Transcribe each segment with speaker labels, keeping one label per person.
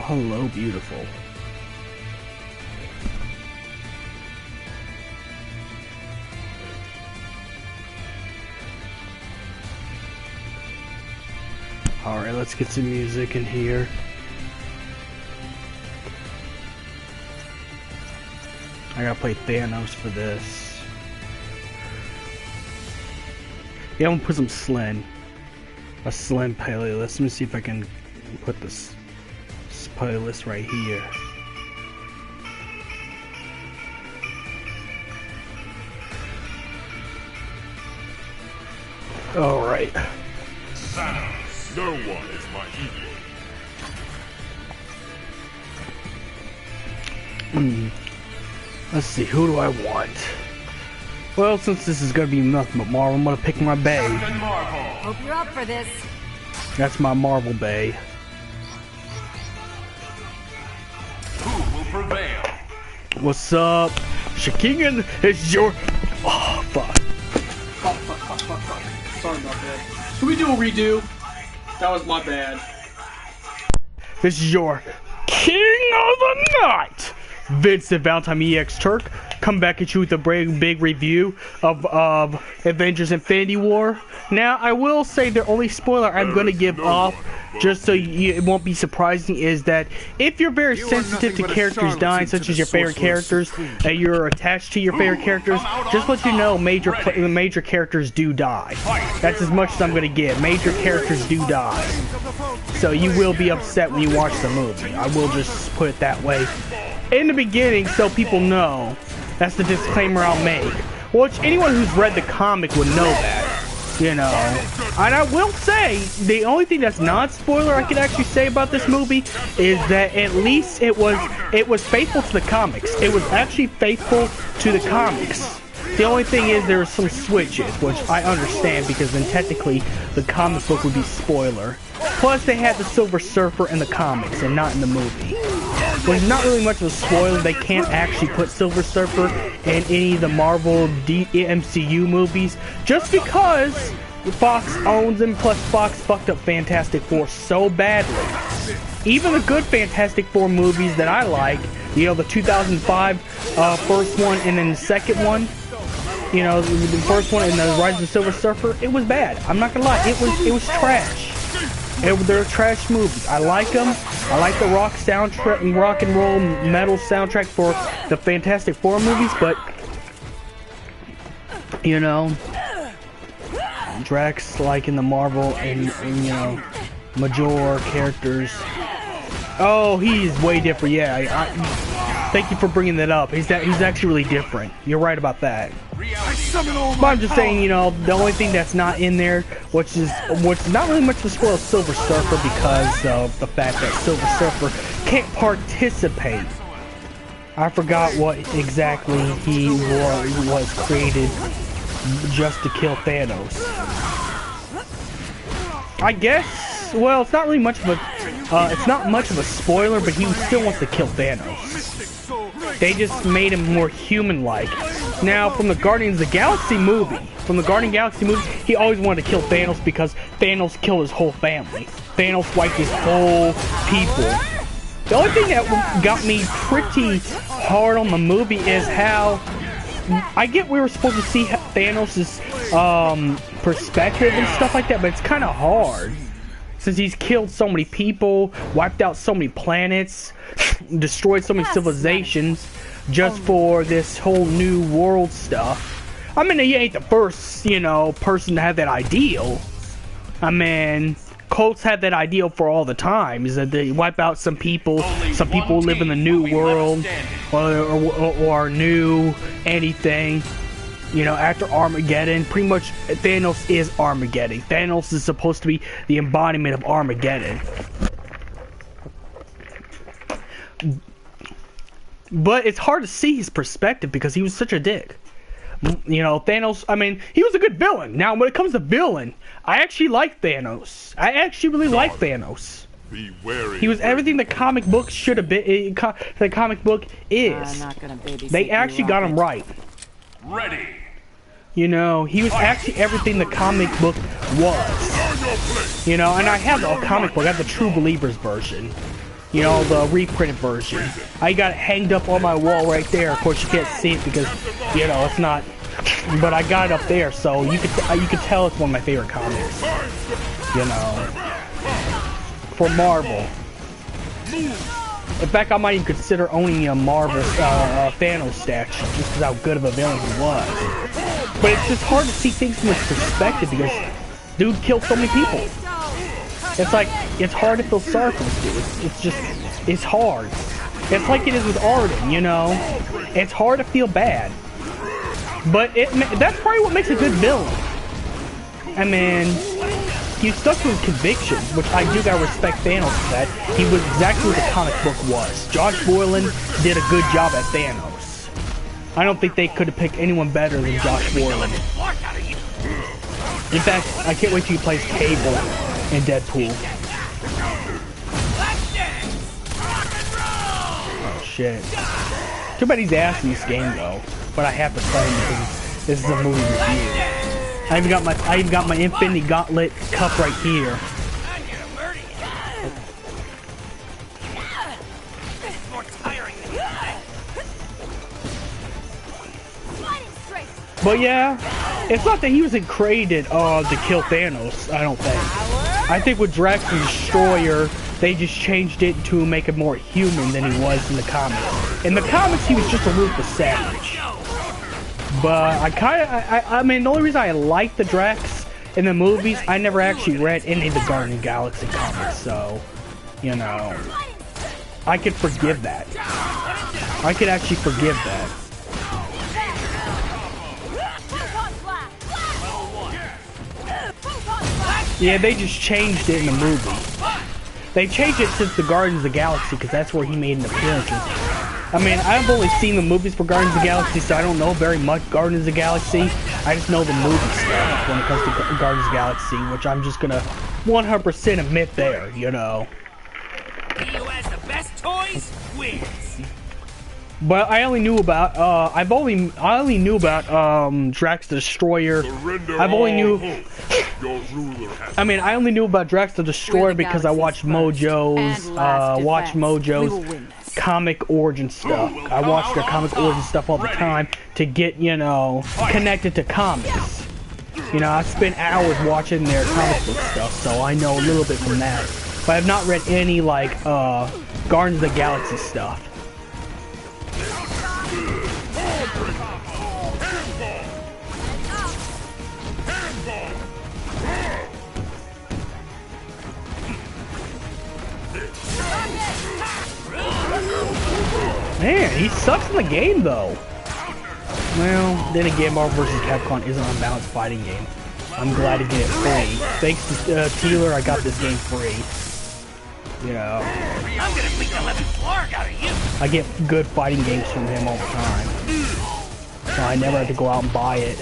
Speaker 1: Hello, beautiful. Alright, let's get some music in here. I gotta play Thanos for this. Yeah, I'm gonna put some a Slim playlist. Let me see if I can put this playlist right here. Alright.
Speaker 2: Thanos, no one is my equal.
Speaker 1: Let's see, who do I want? Well, since this is gonna be nothing but Marvel, I'm gonna pick my Bay.
Speaker 3: Hope you're up for this.
Speaker 1: That's my Marvel Bay.
Speaker 2: Who will prevail?
Speaker 1: What's up? Shakingan is your... Oh, fuck.
Speaker 4: Fuck. Sorry about that. Can we do a redo? That was my bad.
Speaker 1: This is your King of the Night! Vincent Valentine EX Turk, come back at you with a big review of Avengers Infinity War. Now, I will say the only spoiler I'm going to give off, just so it won't be surprising, is that if you're very sensitive to characters dying, such as your favorite characters, and you're attached to your favorite characters, just let you know major characters do die. That's as much as I'm going to give. Major characters do die. So you will be upset when you watch the movie. I will just put it that way. In the beginning, so people know. That's the disclaimer I'll make. Which anyone who's read the comic would know that. You know. And I will say, the only thing that's not spoiler I can actually say about this movie is that at least it was faithful to the comics. It was actually faithful to the comics. The only thing is there are some switches, which I understand because then technically the comic book would be spoiler. Plus they had the Silver Surfer in the comics and not in the movie. Which is not really much of a spoiler. They can't actually put Silver Surfer in any of the Marvel MCU movies just because Fox owns him, plus Fox fucked up Fantastic Four so badly. Even the good Fantastic Four movies that I like, you know, the 2005 first one and then the second one, you know, the first one and the Rise of the Silver Surfer, it was bad. I'm not gonna lie, it was trash. They're trash movies. I like them. I like the rock soundtrack, rock and roll metal soundtrack for the Fantastic Four movies, but you know, Drax, like in the Marvel and you know, Major characters. Oh, he's way different. Yeah, thank you for bringing that up. He's actually really different. You're right about that. But I'm just saying, you know, the only thing that's not in there, which is not really much of a spoil, Silver Surfer, because of the fact that Silver Surfer can't participate. I forgot what exactly he was created just to kill Thanos. I guess. Well, it's not really much of a spoiler, but he still wants to kill Thanos. They just made him more human-like. Now, from the Guardians of the Galaxy movie, he always wanted to kill Thanos because Thanos killed his whole family. Thanos wiped his whole people. The only thing that got me pretty hard on the movie is how I get we were supposed to see Thanos' perspective and stuff like that, but it's kind of hard. Since he's killed so many people, wiped out so many planets, destroyed so many civilizations, just for this whole new world stuff. I mean, he ain't the first, you know, person to have that ideal. I mean, cults have that ideal for all the time, is that they wipe out some people live in the new world, or new anything. You know, after Armageddon, pretty much Thanos is Armageddon. Thanos is supposed to be the embodiment of Armageddon. But it's hard to see his perspective because he was such a dick. You know, Thanos, I mean, he was a good villain. Now, when it comes to villain, I actually like Thanos. I actually really like Thanos. He was everything the comic book should have been. The comic book is. They actually got him right.
Speaker 2: Ready.
Speaker 1: You know, he was actually everything the comic book was. You know, and I have the comic book. I have the True Believers version. You know, the reprinted version. I got it hanged up on my wall right there. Of course, you can't see it because, you know, it's not. But I got it up there, so you could tell it's one of my favorite comics. You know, for Marvel. In fact, I might even consider owning a Marvel Thanos statue just because how good of a villain he was. But it's just hard to see things from his perspective because dude killed so many people. It's like, it's hard to feel sorry for this dude. It's just, it's hard. It's like it is with Arden, you know? It's hard to feel bad. But that's probably what makes a good villain. I mean, he stuck to his convictions, which I do gotta respect Thanos for that. He was exactly what the comic book was. Josh Boylan did a good job at Thanos. I don't think they could have picked anyone better than Josh Boylan. In fact, I can't wait till he plays Cable in Deadpool. Oh shit. Too bad he's ass in this game though. But I have to play him because this is a movie review. I even got my Infinity Gauntlet cup right here. But yeah, it's not that he wasn't created to kill Thanos, I don't think. I think with Drax the Destroyer, they just changed it to make him more human than he was in the comics. In the comics, he was just a ruthless savage. But I mean, the only reason I like the Drax in the movies, I never actually read any of the Guardians of the Galaxy comics, so, you know, I could forgive that. I could actually forgive that. Yeah, they just changed it in the movie. They changed it since the Guardians of the Galaxy, because that's where he made an appearance. I mean, I've only seen the movies for Guardians of the Galaxy, so I don't know very much Guardians of the Galaxy. I just know the movie stuff when it comes to Guardians of the Galaxy, which I'm just gonna 100% admit there, you know.
Speaker 5: He who has the best toys wins.
Speaker 1: But I only knew about I only knew about Drax the Destroyer. I only knew about Drax the Destroyer because I watched Mojo's comic origin stuff. I watch their comic origin stuff all the time to get, you know, connected to comics. You know, I spend hours watching their comic book stuff, so I know a little bit from that. But I've not read any, like, Guardians of the Galaxy stuff. Man, he sucks in the game, though. Well, then again, Marvel vs. Capcom isn't a balanced fighting game. I'm glad to get it free. Thanks to Teeler, I got this game free. You know,
Speaker 5: I'm gonna beat the living flarg out of you.
Speaker 1: I get good fighting games from him all the time. So I never have to go out and buy it.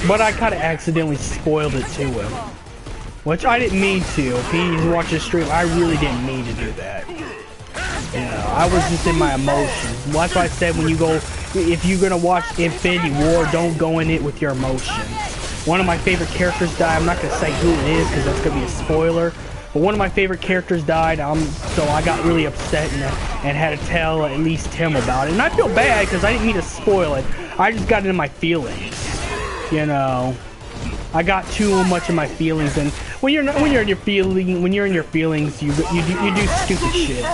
Speaker 1: But I kind of accidentally spoiled it to him. Which I didn't mean to. If he's watching the stream, I really didn't mean to do that. You know, I was just in my emotions. That's why I said when you go, if you're gonna watch Infinity War, don't go in it with your emotions. One of my favorite characters died. I'm not gonna say who it is because that's gonna be a spoiler. But one of my favorite characters died, so I got really upset and had to tell at least Tim about it. And I feel bad because I didn't mean to spoil it. I just got into my feelings. You know, I got too much of my feelings, and when you're in your feelings, you do stupid shit.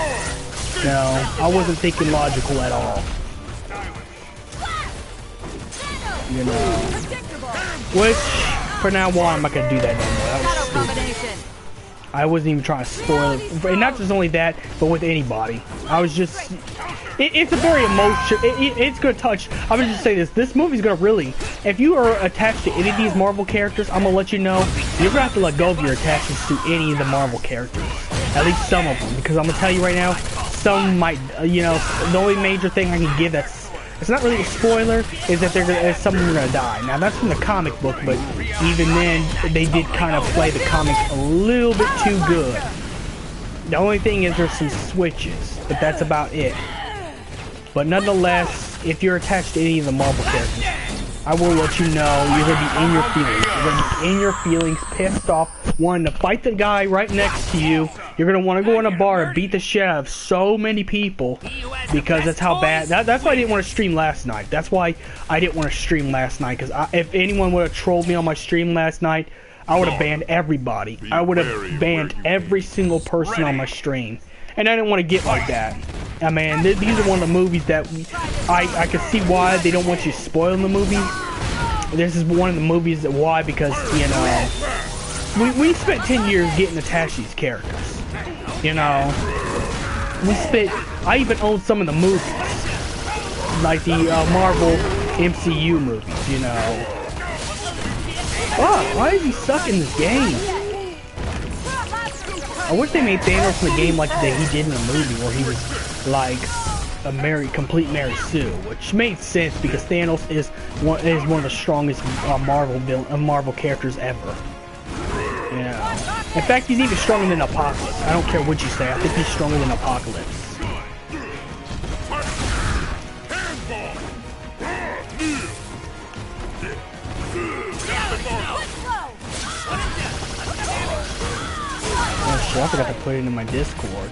Speaker 1: You know, I wasn't thinking logical at all. You know, which for now on, I'm not gonna do that anymore. That was stupid. I wasn't even trying to spoil it, and not just only that, but with anybody. I was just. It's a very emotional. It's gonna touch. I'm gonna just say this. This movie's gonna really. If you are attached to any of these Marvel characters, I'm gonna let you know you're gonna have to let go of your attachments to any of the Marvel characters. At least some of them, because I'm gonna tell you right now, some might. You know, the only major thing I can give that's. It's not really a spoiler. Is that some of them are gonna die. Now that's from the comic book, but even then, they did kind of play the comics a little bit too good. The only thing is there's some switches, but that's about it. But nonetheless, if you're attached to any of the Marvel characters, I will let you know you're gonna be in your feelings. You're gonna be in your feelings, pissed off, wanting to fight the guy right next to you. You're gonna want to go in a bar and beat the shit out of so many people because that's how bad. That's why I didn't want to stream last night. That's why I didn't want to stream last night. Because if anyone would have trolled me on my stream last night, I would have banned everybody. I would have banned every single person on my stream. And I didn't want to get like that. I mean, these are one of the movies that I can see why they don't want you spoiling the movie. This is one of the movies that why, because, you know, we spent 10 years getting attached to these characters. You know, I even own some of the movies, like the Marvel MCU movies, you know. Oh, why is he stuck in this game? I wish they made Thanos in the game like he did in the movie, where he was like a complete Mary Sue, which made sense because Thanos is one of the strongest Marvel characters ever. Yeah. In fact, he's even stronger than Apocalypse. I don't care what you say. I think he's stronger than Apocalypse. Oh shit, I forgot to put it in my Discord.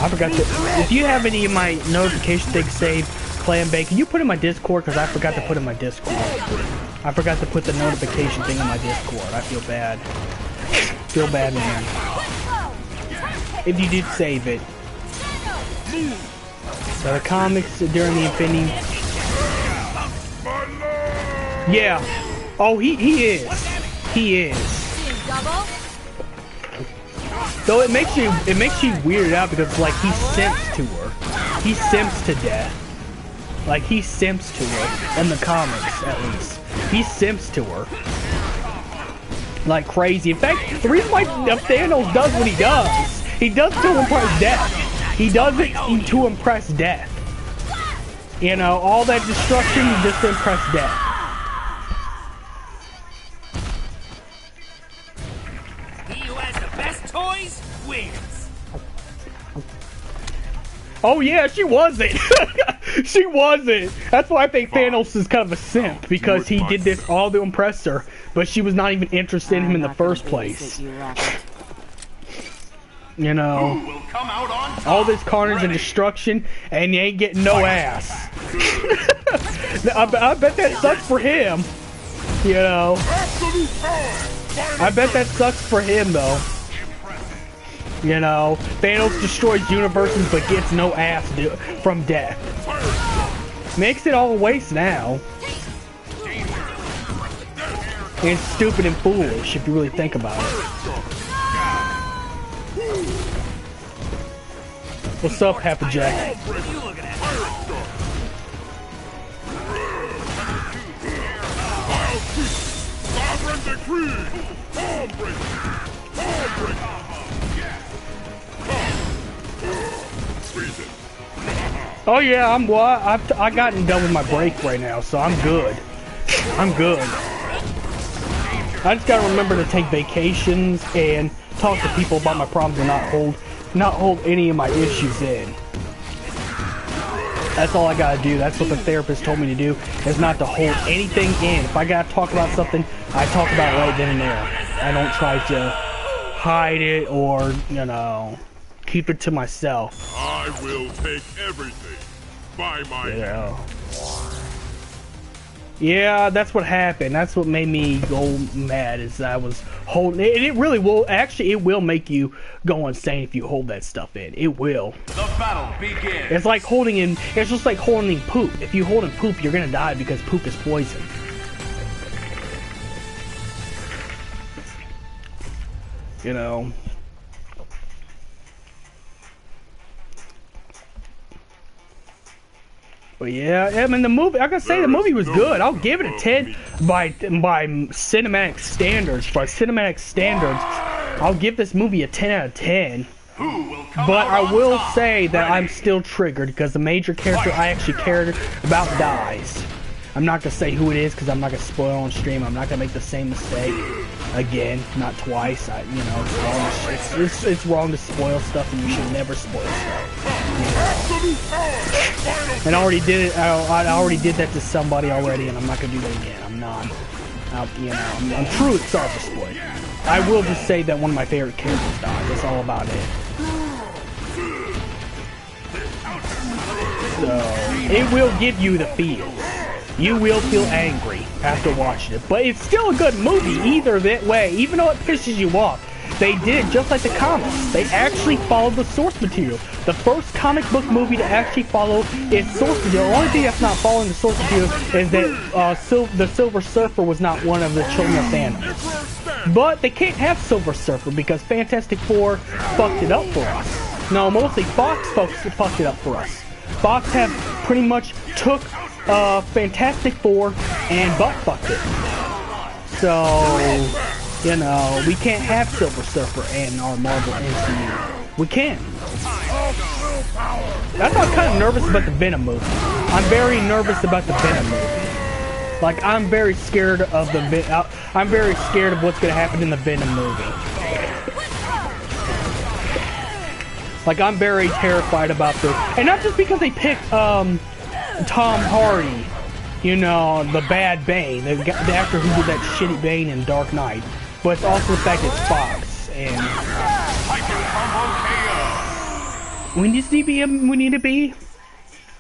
Speaker 1: I forgot to... If you have any of my notification things saved, Clan Bay, can you put in my Discord? Because I forgot to put in my Discord. I forgot to put the notification thing in my Discord. I feel bad. Feel bad, man. If you did save it. So the comics during the Infinity... Yeah. Oh, he is. He is. Though it makes you weirded out because like he simps to her. He simps to death. Like he simps to her in the comics at least. He simps to her. Like crazy. In fact, the reason why Thanos does what he does to impress death. He does it to impress death. You know, all that destruction just to impress death.
Speaker 5: Toys wins.
Speaker 1: Oh yeah, she wasn't. She wasn't. That's why I think Thanos is kind of a simp, because he did this all to impress her, but she was not even interested in him in the first place. You know, all this carnage and destruction, and you ain't getting no ass. I bet that sucks for him. You know, I bet that sucks for him though. You know, Thanos destroys universes but gets no ass from death. Makes it all a waste now. It's stupid and foolish if you really think about it. What's up, Happy Jack? Oh yeah, I gotten done with my break right now, so I'm good. I'm good. I just gotta remember to take vacations and talk to people about my problems and not hold any of my issues in. That's all I gotta do. That's what the therapist told me to do, is not to hold anything in. If I gotta talk about something, I talk about it right then and there. I don't try to hide it or, you know, keep it to myself.
Speaker 2: I will take everything by my hand.
Speaker 1: Yeah, that's what happened. That's what made me go mad, is I was holding it. It really will, actually, it will make you go insane if you hold that stuff in. It will.
Speaker 2: The battle begins.
Speaker 1: It's like holding in, it's just like holding in poop. If you hold in poop, you're gonna die because poop is poison. You know. But yeah, I mean the movie, I gotta say the movie was good. I'll give it a 10 by cinematic standards. By cinematic standards, I'll give this movie a 10 out of 10. But I will say that I'm still triggered because the major character I actually cared about dies. I'm not gonna say who it is because I'm not gonna spoil on stream. I'm not gonna make the same mistake again, not twice. You know, it's wrong to spoil stuff, and you should never spoil stuff. And I already did it. I already did that to somebody already, and I'm not gonna do that again. I'm not. I'm truly sorry for spoiling. I will just say that one of my favorite characters died. That's all about it. So it will give you the feels. You will feel angry after watching it, but it's still a good movie either that way. Even though it pisses you off, they did it just like the comics. They actually followed the source material. The first comic book movie to actually follow its source material. The only thing that's not following the source material is that the Silver Surfer was not one of the children of Thanos. But they can't have Silver Surfer because Fantastic Four fucked it up for us. No, mostly Fox fucked it up for us. Fox have pretty much took Fantastic Four and butt-fucked it. So, you know, we can't have Silver Surfer in our Marvel MCU. We can't. That's why I'm kind of nervous about the Venom movie. I'm very nervous about the Venom movie. Like, I'm very scared of I'm very scared of what's gonna happen in the Venom movie. Like, I'm very terrified about this. And not just because they picked, Tom Hardy, you know, the bad Bane, the actor who did that shitty Bane in Dark Knight, but it's also the fact it's Fox, and we need to be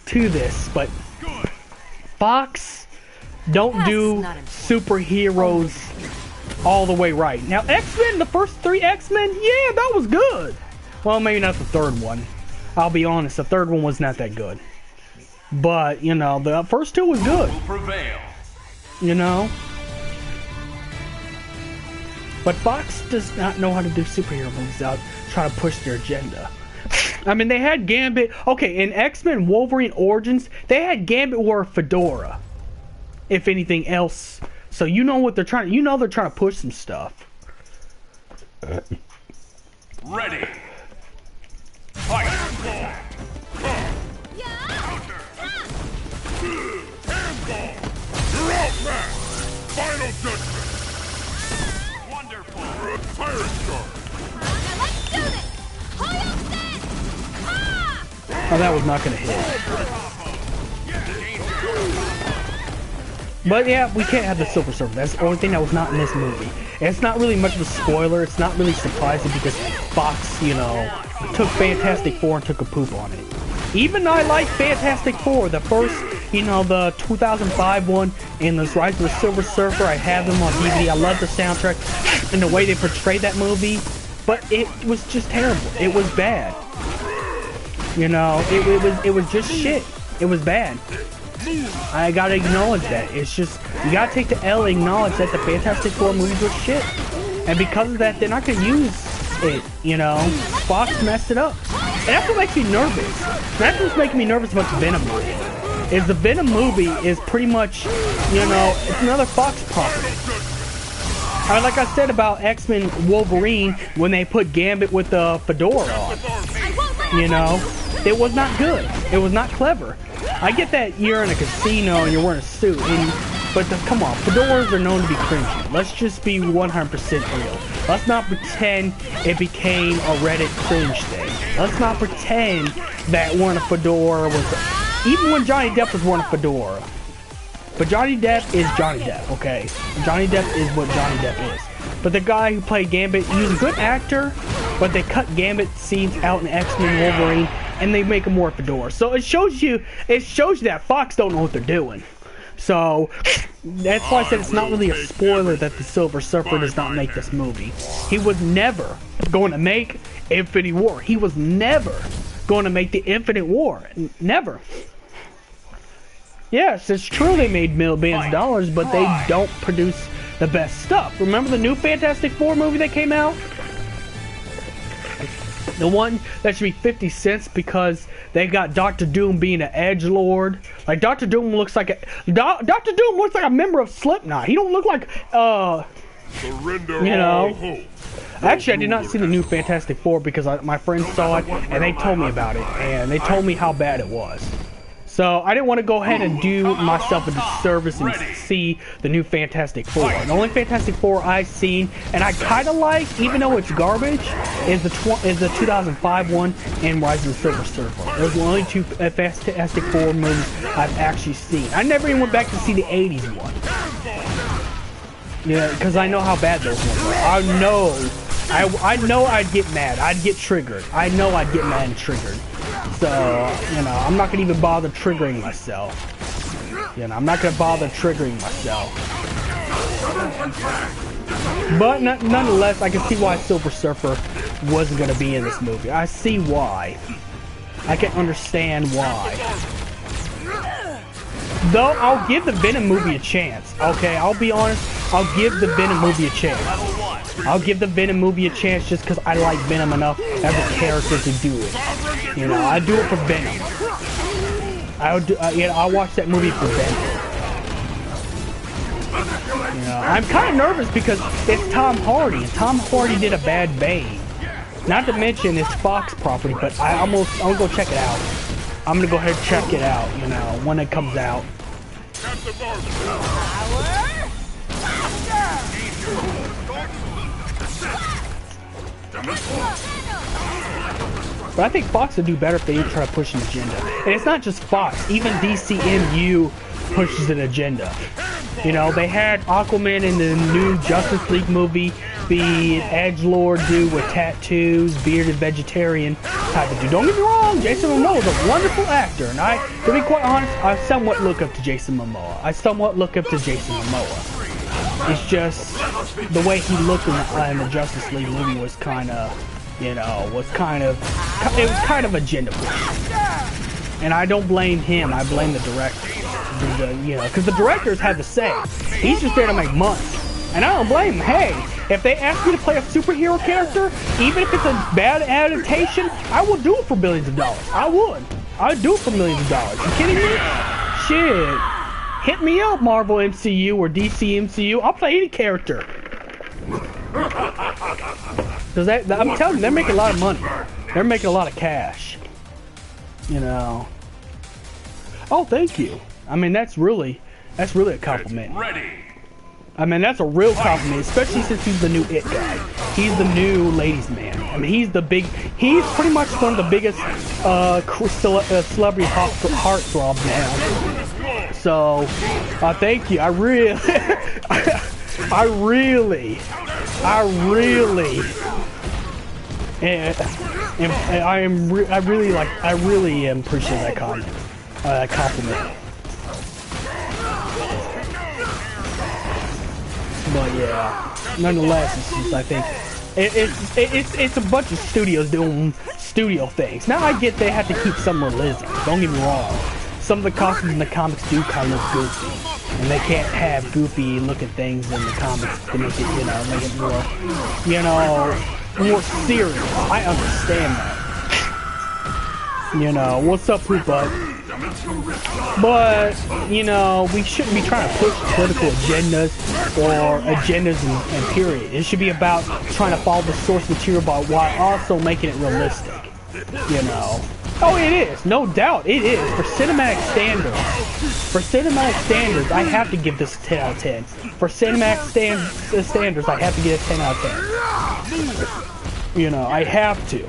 Speaker 1: to this, but Fox don't do superheroes all the way right. Now, X-Men, the first 3 X-Men, yeah, that was good. Well, maybe not the third one. I'll be honest, the third one was not that good. But, you know, the first 2 was good. You know? But Fox does not know how to do superhero movies without trying to push their agenda. I mean, they had Gambit. Okay, in X-Men Wolverine Origins, they had Gambit wear a fedora. If anything else. So you know what they're trying to... You know they're trying to push some stuff.
Speaker 2: Ready. Fight. You're outmatched! Final judgment! Wonderful! Pirate charge!
Speaker 3: Let's do this!
Speaker 1: Oh, that was not gonna hit. But yeah, we can't have the Silver Surfer. That's the only thing that was not in this movie. And it's not really much of a spoiler. It's not really surprising because Fox, you know, took Fantastic Four and took a poop on it. Even though I like Fantastic Four, the first, you know, the 2005 one and the Rise of the Silver Surfer, I have them on DVD. I love the soundtrack and the way they portrayed that movie, but it was just terrible. It was bad. You know, it was just shit. It was bad. I gotta acknowledge that. It's just, you gotta take the L and acknowledge that the Fantastic Four movies were shit. And because of that, they're not gonna use it, you know. Fox messed it up. And that's what makes me nervous. That's what's making me nervous about the Venom movie. Is the Venom movie is pretty much, you know, it's another Fox property. Like I said about X-Men Wolverine, when they put Gambit with the fedora on. You know, it was not good. It was not clever. I get that you're in a casino and you're wearing a suit, but come on, fedoras are known to be cringy. Let's just be 100% real. Let's not pretend it became a Reddit cringe thing. Let's not pretend that wearing a fedora was... Even when Johnny Depp was wearing a fedora. But Johnny Depp is Johnny Depp, okay? Johnny Depp is what Johnny Depp is. But the guy who played Gambit, he was a good actor, but they cut Gambit scenes out in X-Men Wolverine, and they make him wear a fedora. So it shows you that Fox don't know what they're doing. So that's why I said it's not really a spoiler that the Silver Surfer does not make this movie. He was never going to make Infinity War. He was never going to make the Infinite War. Never. Yes, it's true they made billions of dollars, but they don't produce the best stuff. Remember the new Fantastic Four movie that came out? The one that should be 50 cents because they got Doctor Doom being an edgelord. Like Doctor Doom looks like a Doctor Doom looks like a member of Slipknot. He don't look like
Speaker 2: Surrender,
Speaker 1: you know.
Speaker 2: all hope.
Speaker 1: Actually, I did not see the new Fantastic Four because my friends saw it and they told me about it and they told me how bad it was. So I didn't want to go ahead and do myself a disservice and see the new Fantastic Four. The only Fantastic Four I've seen, and I kind of like, even though it's garbage, is the 2005 one and Rise of the Silver Surfer. Those are the only two Fantastic Four movies I've actually seen. I never even went back to see the 80s one. Yeah, because I know how bad those ones were. I know I'd get mad. I'd get triggered. I know I'd get mad and triggered. So, you know, I'm not going to even bother triggering myself. You know, I'm not going to bother triggering myself. But nonetheless, I can see why Silver Surfer wasn't going to be in this movie. I see why. I can understand why. Though, I'll give the Venom movie a chance. Okay, I'll be honest. I'll give the Venom movie a chance. I'll give the Venom movie a chance just because I like Venom enough as a character to do it. You know, I do it for Venom. I'll watch that movie for Venom. You know, I'm kind of nervous because it's Tom Hardy, and Tom Hardy did a bad Bane. Not to mention it's Fox property, but I'm gonna go check it out. I'm gonna go ahead and check it out, you know, when it comes out. But I think Fox would do better if they try to push an agenda. And it's not just Fox, even DCMU pushes an agenda. You know, they had Aquaman in the new Justice League movie be an edgelord dude with tattoos, bearded vegetarian type of dude. Don't get me wrong, Jason Momoa is a wonderful actor, and to be quite honest, I somewhat look up to Jason Momoa. It's just the way he looked in the Justice League movie was kind of, you know, it was kind of agenda push. And I don't blame him, I blame the director. You know, because the directors had to say, he's just there to make money. And I don't blame him. Hey, if they ask me to play a superhero character, even if it's a bad adaptation, I will do it for billions of dollars. I would. I'd do it for millions of dollars. You kidding me? Shit. Hit me up, Marvel MCU or DC MCU. I'll play any character. Because I'm telling you, they're making a lot of money. They're making a lot of cash. You know. Oh, thank you. I mean, that's really a compliment. I mean, that's a real compliment, especially since he's the new It guy. He's the new ladies' man. I mean, he's pretty much one of the biggest celebrity heartthrobs now. So, thank you. I really appreciate that comment, compliment. But yeah, nonetheless, it's just, I think it's a bunch of studios doing studio things. Now I get they have to keep some realism. Don't get me wrong. Some of the costumes in the comics do kind of look goofy, and they can't have goofy looking things in the comics to make it, you know, more serious. I understand that. You know, what's up, Poop Bud? But, you know, we shouldn't be trying to push political agendas or agendas and period. It should be about trying to follow the source material while also making it realistic. You know. Oh, it is. No doubt. It is. For cinematic standards, I have to give this a 10 out of 10. For cinematic standards, I have to give it a 10 out of 10. You know, I have to.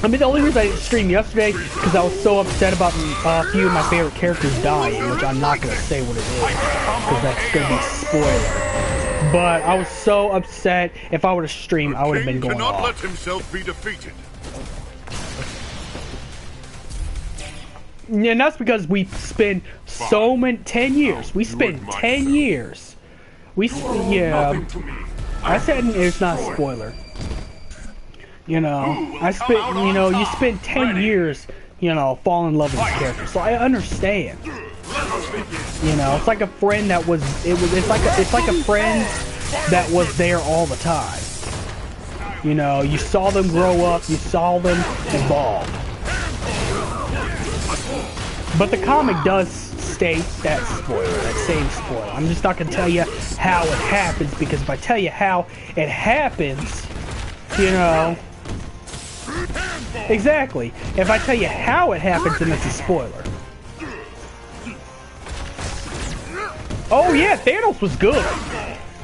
Speaker 1: I mean, the only reason I didn't stream yesterday because I was so upset about a few of my favorite characters dying, which I'm not going to say what it is because that's going to be spoiler. But I was so upset. If I would have streamed, I would have been going off.
Speaker 2: Cannot let himself be defeated.
Speaker 1: And that's because we spent 10 years. We spent 10 years. Yeah. I said it's not a spoiler. You know, you spend 10 years, you know, falling in love with this character. So I understand. You know, it's like a friend that it's like a friend that was there all the time. You know, you saw them grow up, you saw them evolve. But the comic does state that same spoiler. I'm just not going to tell you how it happens, because if I tell you how it happens, you know, Exactly. If I tell you how it happens, then it's a spoiler. Oh yeah, Thanos was good.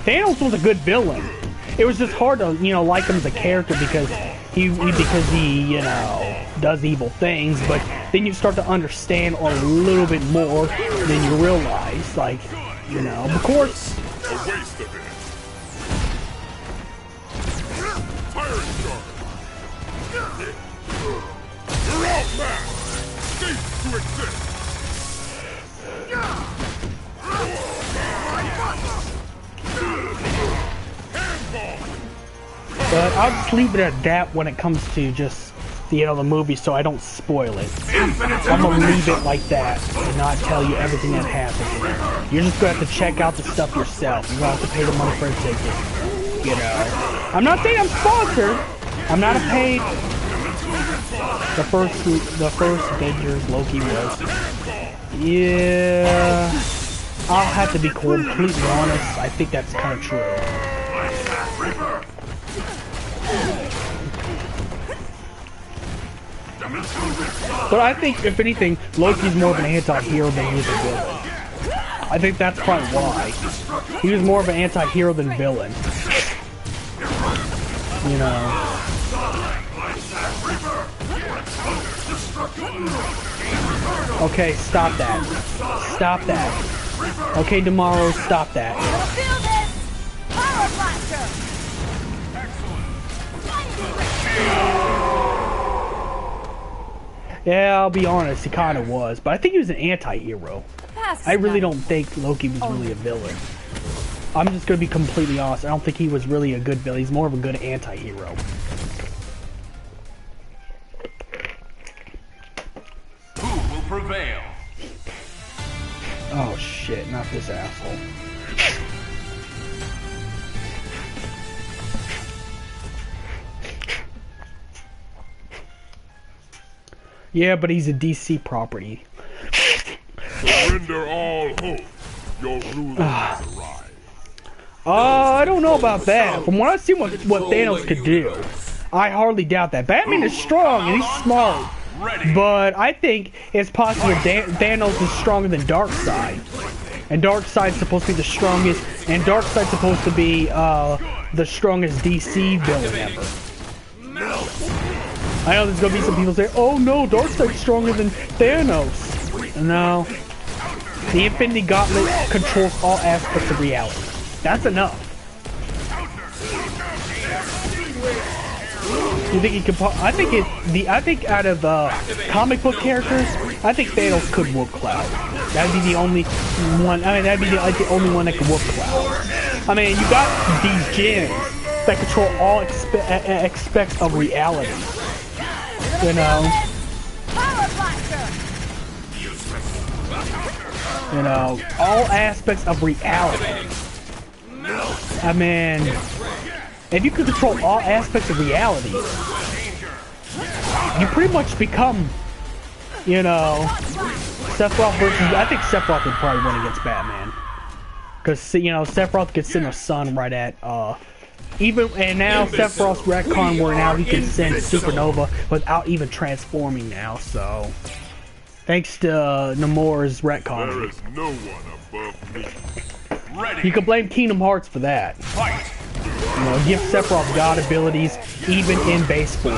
Speaker 1: Thanos was a good villain. It was just hard to, you know, like him as a character because he you know, does evil things, but then you start to understand a little bit more than you realize. Like, you know, of course.
Speaker 2: A waste of it. Pirate Shark. You're outmatched. Cease to exist.
Speaker 1: But I'll just leave it at that when it comes to just, you know, the movie, so I don't spoil it. I'm gonna leave it like that and not tell you everything that happens. You're just gonna have to check out the stuff yourself. You're gonna have to pay the money for a ticket. You know, I'm not saying I'm sponsored. I'm not a paid. The first Avengers Loki was. Yeah, I'll have to be completely honest. I think that's kind of true. But I think, if anything, Loki's more of an anti-hero than he is a villain. I think that's probably why. He was more of an anti-hero than villain. You know. Okay, stop that. Stop that. Okay, tomorrow, stop that.
Speaker 3: Feel this! Power blaster!
Speaker 1: Yeah, I'll be honest, he kind of was. But I think he was an anti-hero. I really don't think Loki was really a villain. I'm just going to be completely honest. I don't think he was really a good villain. He's more of a good anti-hero.
Speaker 5: Who will prevail?
Speaker 1: Oh shit, not this asshole. Yeah, but he's a DC property.
Speaker 2: Surrender all hope. Your ruler has arrived.
Speaker 1: I don't know about that. From what I've seen what Thanos could do, I hardly doubt that. Batman is strong and he's smart. But I think it's possible Thanos is stronger than Darkseid. And Darkseid's supposed to be the strongest, and Darkseid's supposed to be the strongest DC villain ever. I know there's gonna be some people say, oh no, Darkseid's stronger than Thanos. No. The Infinity Gauntlet controls all aspects of reality. That's enough. You think he could? I think out of comic book characters, I think Thanos could whoop Cloud. That'd be the only one. I mean, that'd be like the only one that could whoop Cloud. I mean, you got these gems that control all aspects of reality. You know. You know, all aspects of reality. I mean, if you could control all aspects of reality, you pretty much become, you know, Sephiroth versus. I think Sephiroth would probably win against Batman, because you know Sephiroth could send a sun right at and now Sephiroth's retcon where now he can send Supernova without even transforming now. So thanks to Namor's retcon.
Speaker 2: There is no one above me.
Speaker 1: You can blame Kingdom Hearts for that. You know, give Sephiroth god abilities even in base form.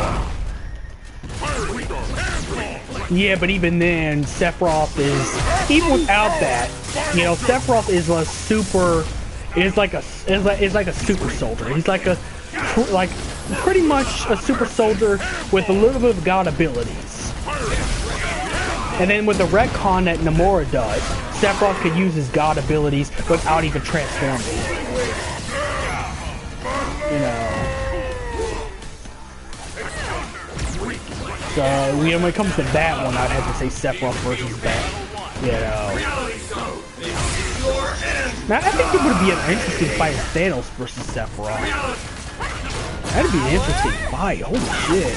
Speaker 1: Yeah, but even then, Sephiroth is, even without that, you know, Sephiroth is a super, is like a super soldier. He's like pretty much a super soldier with a little bit of god abilities. And then with the retcon that Namora does, Sephiroth could use his god abilities without even transforming. You know. So, you know, when it comes to that one, I'd have to say Sephiroth versus that. You know. Now, I think it would be an interesting fight if Thanos versus Sephiroth. That'd be an interesting fight. Holy shit.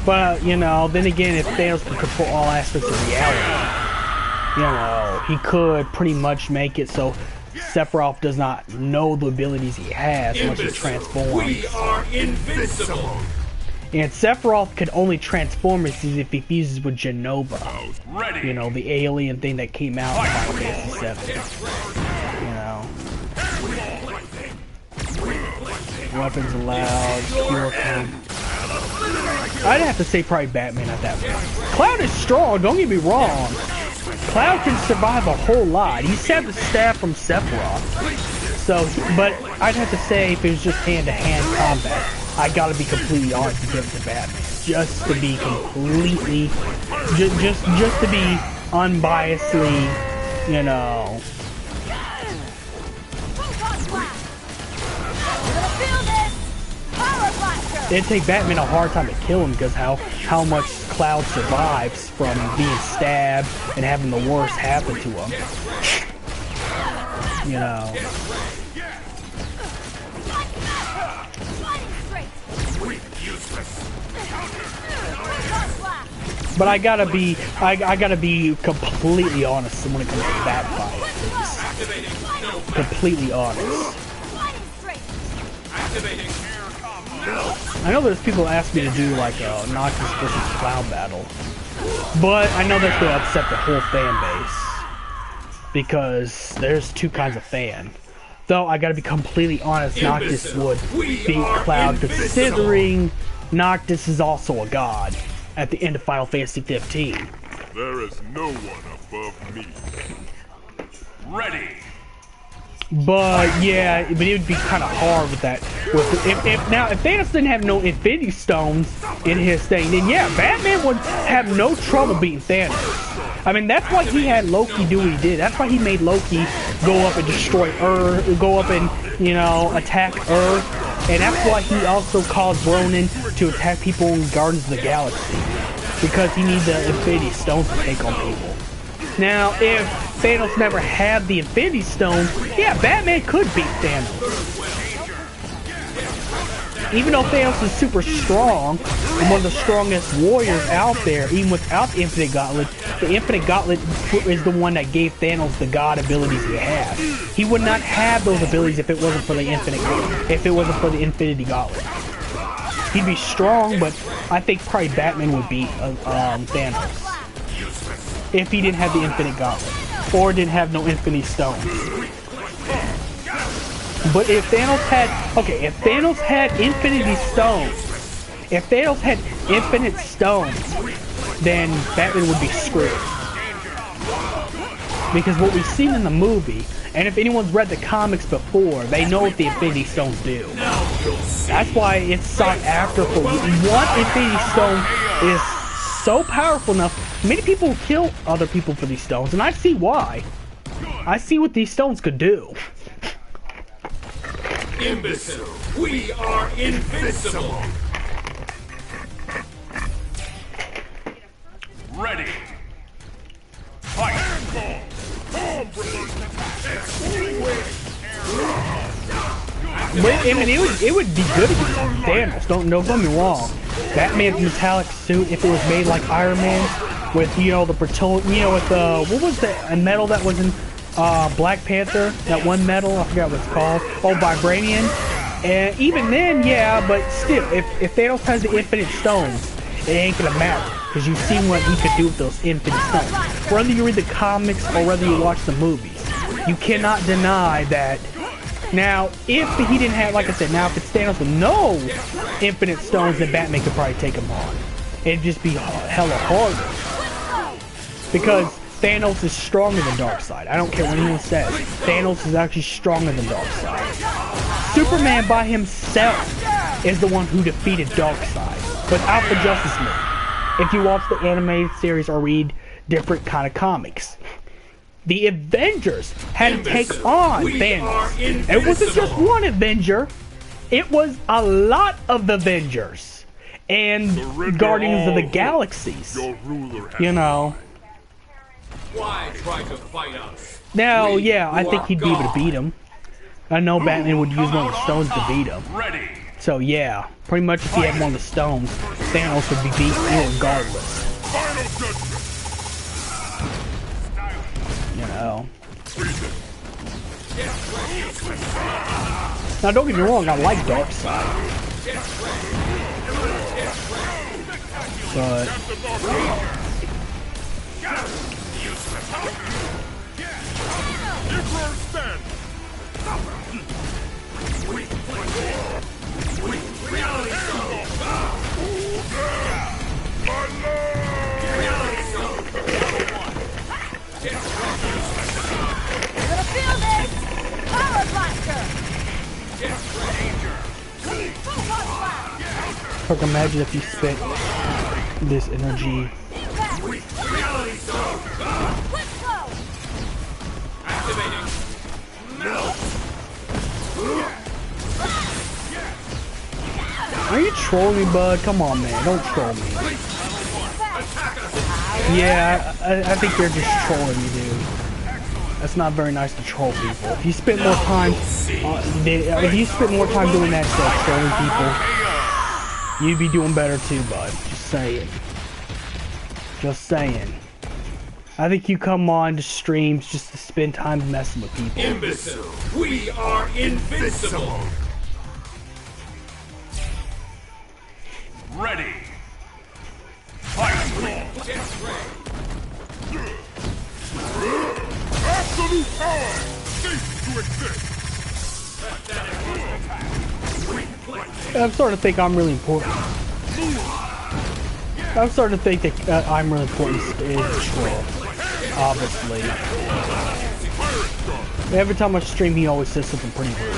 Speaker 1: But, you know, then again, if Thanos could control all aspects of reality, you know, he could pretty much make it so Sephiroth does not know the abilities he has once he transforms.
Speaker 5: We are invincible.
Speaker 1: And Sephiroth could only transform if he fuses with Genova.
Speaker 2: Ready.
Speaker 1: You know, the alien thing that came out in Final Fantasy VII. You know. Weapons allowed, pure count. I'd have to say probably Batman at that point. Cloud is strong, don't get me wrong. Cloud can survive a whole lot. He's had the stab from Sephiroth. So, but I'd have to say if it was just hand-to-hand combat, I gotta be completely honest and give it to Batman. Just to be completely, just to be unbiasedly, you know. It'd take Batman a hard time to kill him because how much Cloud survives from being stabbed and having the worst happen to him. You know. But I gotta be completely honest when it comes to that fight. Completely honest. I know there's people ask me to do like a Noctis versus Cloud battle, but I know that's gonna upset the whole fan base because there's two kinds of fan. Though I gotta be completely honest, Noctis would beat Cloud considering Noctis is also a god at the end of Final Fantasy 15.
Speaker 2: There is no one above me. Ready.
Speaker 1: But yeah, but it would be kind of hard with that. If Thanos didn't have no Infinity Stones in his thing, then yeah, Batman would have no trouble beating Thanos. I mean, that's why he had Loki do what he did. That's why he made Loki go up and destroy Earth, go up and, you know, attack Earth. And that's why he also caused Ronan to attack people in Guardians of the Galaxy. Because he needs the Infinity Stones to take on people. Now, if Thanos never had the Infinity Stone, yeah, Batman could beat Thanos. Even though Thanos is super strong, and one of the strongest warriors out there, even without the Infinite Gauntlet is the one that gave Thanos the god abilities he had. He would not have those abilities if it wasn't for the Infinity Gauntlet. He'd be strong, but I think probably Batman would beat Thanos. If he didn't have the Infinite Gauntlet. Or didn't have no Infinity Stones. But if Thanos had... Okay, if Thanos had Infinity Stones... If Thanos had Infinite Stones, then Batman would be screwed. Because what we've seen in the movie, and if anyone's read the comics before, they know what the Infinity Stones do. That's why it's sought after for... One Infinity Stone is so powerful enough, many people kill other people for these stones, and I see why. I see what these stones could do.
Speaker 5: Imbecile, we are invincible.
Speaker 2: Ready. Fight.
Speaker 1: But, I mean, it would be good against Thanos. Don't get me wrong. Batman's metallic suit, if it was made like Iron Man, with, you know, the plutonium, you know, with the, what was the metal that was in Black Panther? That one metal, I forgot what it's called. Oh, vibranium. And even then, yeah, but still, if Thanos has the Infinite Stones, it ain't gonna matter. Because you've seen what he could do with those Infinite Stones. Whether you read the comics or whether you watch the movies, you cannot deny that. Now, if he didn't have, like I said, now if it's Thanos with no Infinite Stones, then Batman could probably take him on. It'd just be hella harder. Because Thanos is stronger than Darkseid. I don't care what anyone says. Thanos is actually stronger than Darkseid. Superman by himself is the one who defeated Darkseid without the Justice League. If you watch the animated series or read different kind of comics. The Avengers had to take on Thanos. It wasn't just one Avenger. It was a lot of the Avengers. And Guardians of the Galaxies. You know.
Speaker 5: Why try to fight us?
Speaker 1: Now, yeah, I think he'd be able to beat him. I know Batman would use one of the stones to beat him. So, yeah. Pretty much if he had one of the stones, Thanos would be beat regardless. You know. Now don't get me wrong, I like Darkseid. but
Speaker 3: Gonna feel this! Power blaster!
Speaker 1: fuck, imagine if you spent this energy.
Speaker 3: Let's go!
Speaker 1: Are you trolling me, bud? Come on, man. Don't troll me. Yeah, I think you're just trolling me, dude. That's not very nice to troll people. If you spend more time, if you spend more time doing that stuff, trolling people, you'd be doing better too, bud. Just saying. Just saying. I think you come on to streams just to spend time messing with people.
Speaker 5: Imbecile! We are invincible! Ready!
Speaker 2: Absolute power! Cease to exist!
Speaker 1: I'm starting to think I'm really important. I'm starting to think that I'm really important in this troll. Obviously. Every time I stream, he always says something pretty rude.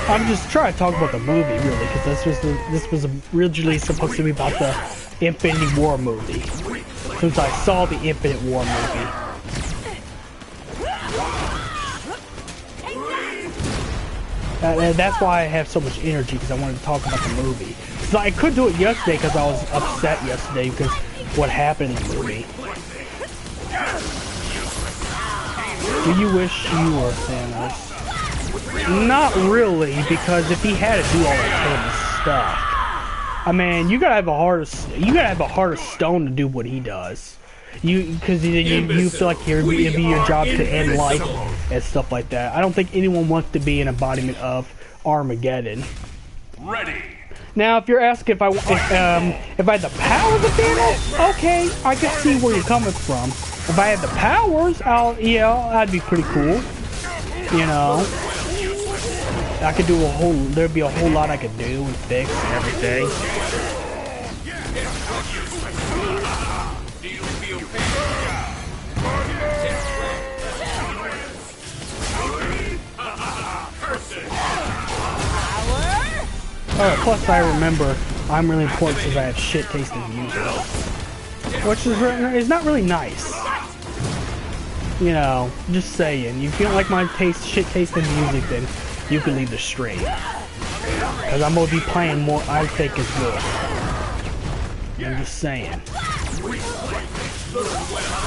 Speaker 1: I'm just trying to talk about the movie, really, because this was originally supposed to be about the Infinity War movie. Since I saw the Infinite War movie. That's why I have so much energy, because I wanted to talk about the movie. So I could do it yesterday because I was upset yesterday because what happened in the movie. Do you wish you were Thanos? Not really, because if he had to do all that kind of stuff, I mean, you gotta have a heart of stone to do what he does. Because you feel like it'd be your job to end life and stuff like that. I don't think anyone wants to be an embodiment of Armageddon.
Speaker 5: Ready!
Speaker 1: Now, if you're asking if I had the powers of Thanos, okay, I can see where you're coming from. If I had the powers, that'd be pretty cool. You know, I could do there'd be a whole lot I could do and fix and everything. Plus I remember I'm really important since I have shit taste in music. Which is not really nice. You know, just saying. If you don't like my shit taste in music, then you can leave the stream. Because I'm going to be playing more I think is good. I'm just saying.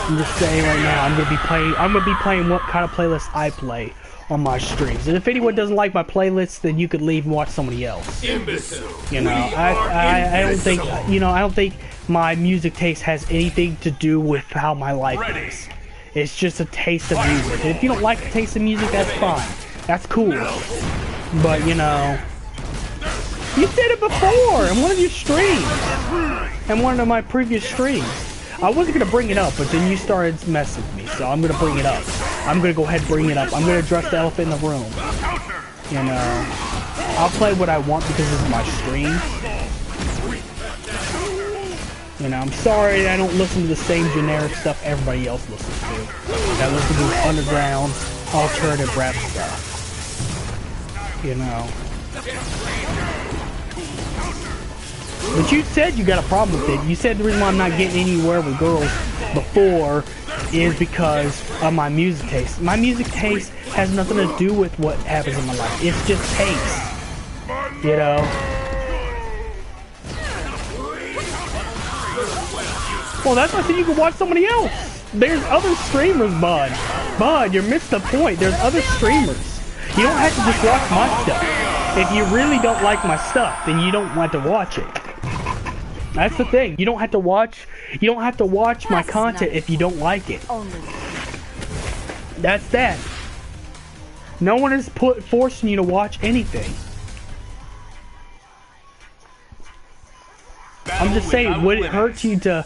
Speaker 1: I'm just saying right now, I'm gonna be playing what kind of playlist I play on my streams. And if anyone doesn't like my playlist, then you could leave and watch somebody else.
Speaker 5: Imbecile.
Speaker 1: You know, I don't think, I don't think my music taste has anything to do with how my life is. It's just a taste of music. And if you don't like the taste of music, that's fine. That's cool. But, you know, you said it before in one of your streams. In one of my previous streams. I wasn't going to bring it up, but then you started messing with me, so I'm going to bring it up. I'm going to go ahead and bring it up. I'm going to address the elephant in the room. You know, I'll play what I want because this is my stream. You know, I'm sorry I don't listen to the same generic stuff everybody else listens to. I listen to underground, alternative rap stuff. You know. But you said you got a problem with it. You said the reason why I'm not getting anywhere with girls before is because of my music taste. My music taste has nothing to do with what happens in my life. It's just taste. You know? Well, that's why I said you can watch somebody else. There's other streamers, bud. Bud, you missed the point. There's other streamers. You don't have to just watch my stuff. if you really don't like my stuff, then you don't want to watch it. That's the thing. You don't have to watch my content if you don't like it. That's that. No one is forcing you to watch anything. I'm just saying, would it hurt you to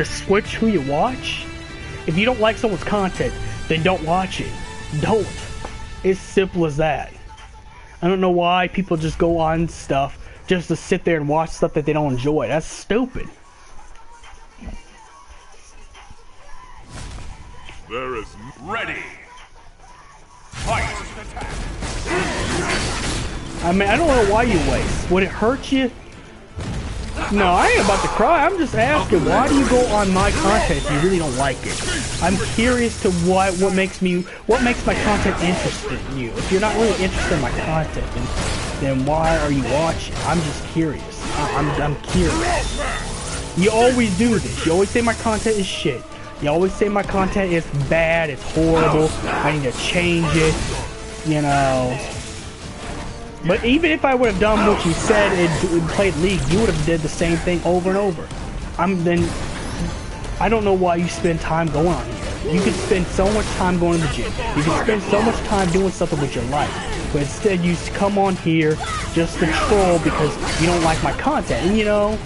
Speaker 1: switch who you watch? If you don't like someone's content, then don't watch it. Don't. It's simple as that. I don't know why people just go on stuff just to sit there and watch stuff that they don't enjoy. That's stupid.
Speaker 2: There is
Speaker 5: Ready. Fight.
Speaker 1: I mean, I don't know why you waste. Would it hurt you? No, I ain't about to cry. I'm just asking, why do you go on my content if you really don't like it? I'm curious to what makes my content interested in you. If you're not really interested in my content, then why are you watching? I'm just curious. I'm curious. You always do this. You always say my content is shit. You always say my content is bad, it's horrible, I need to change it, you know. But even if I would have done what you said and played League, you would have did the same thing over and over. I don't know why you spend time going on here. You could spend so much time going to the gym. You could spend so much time doing something with your life. But instead you come on here just to troll because you don't like my content. And you know,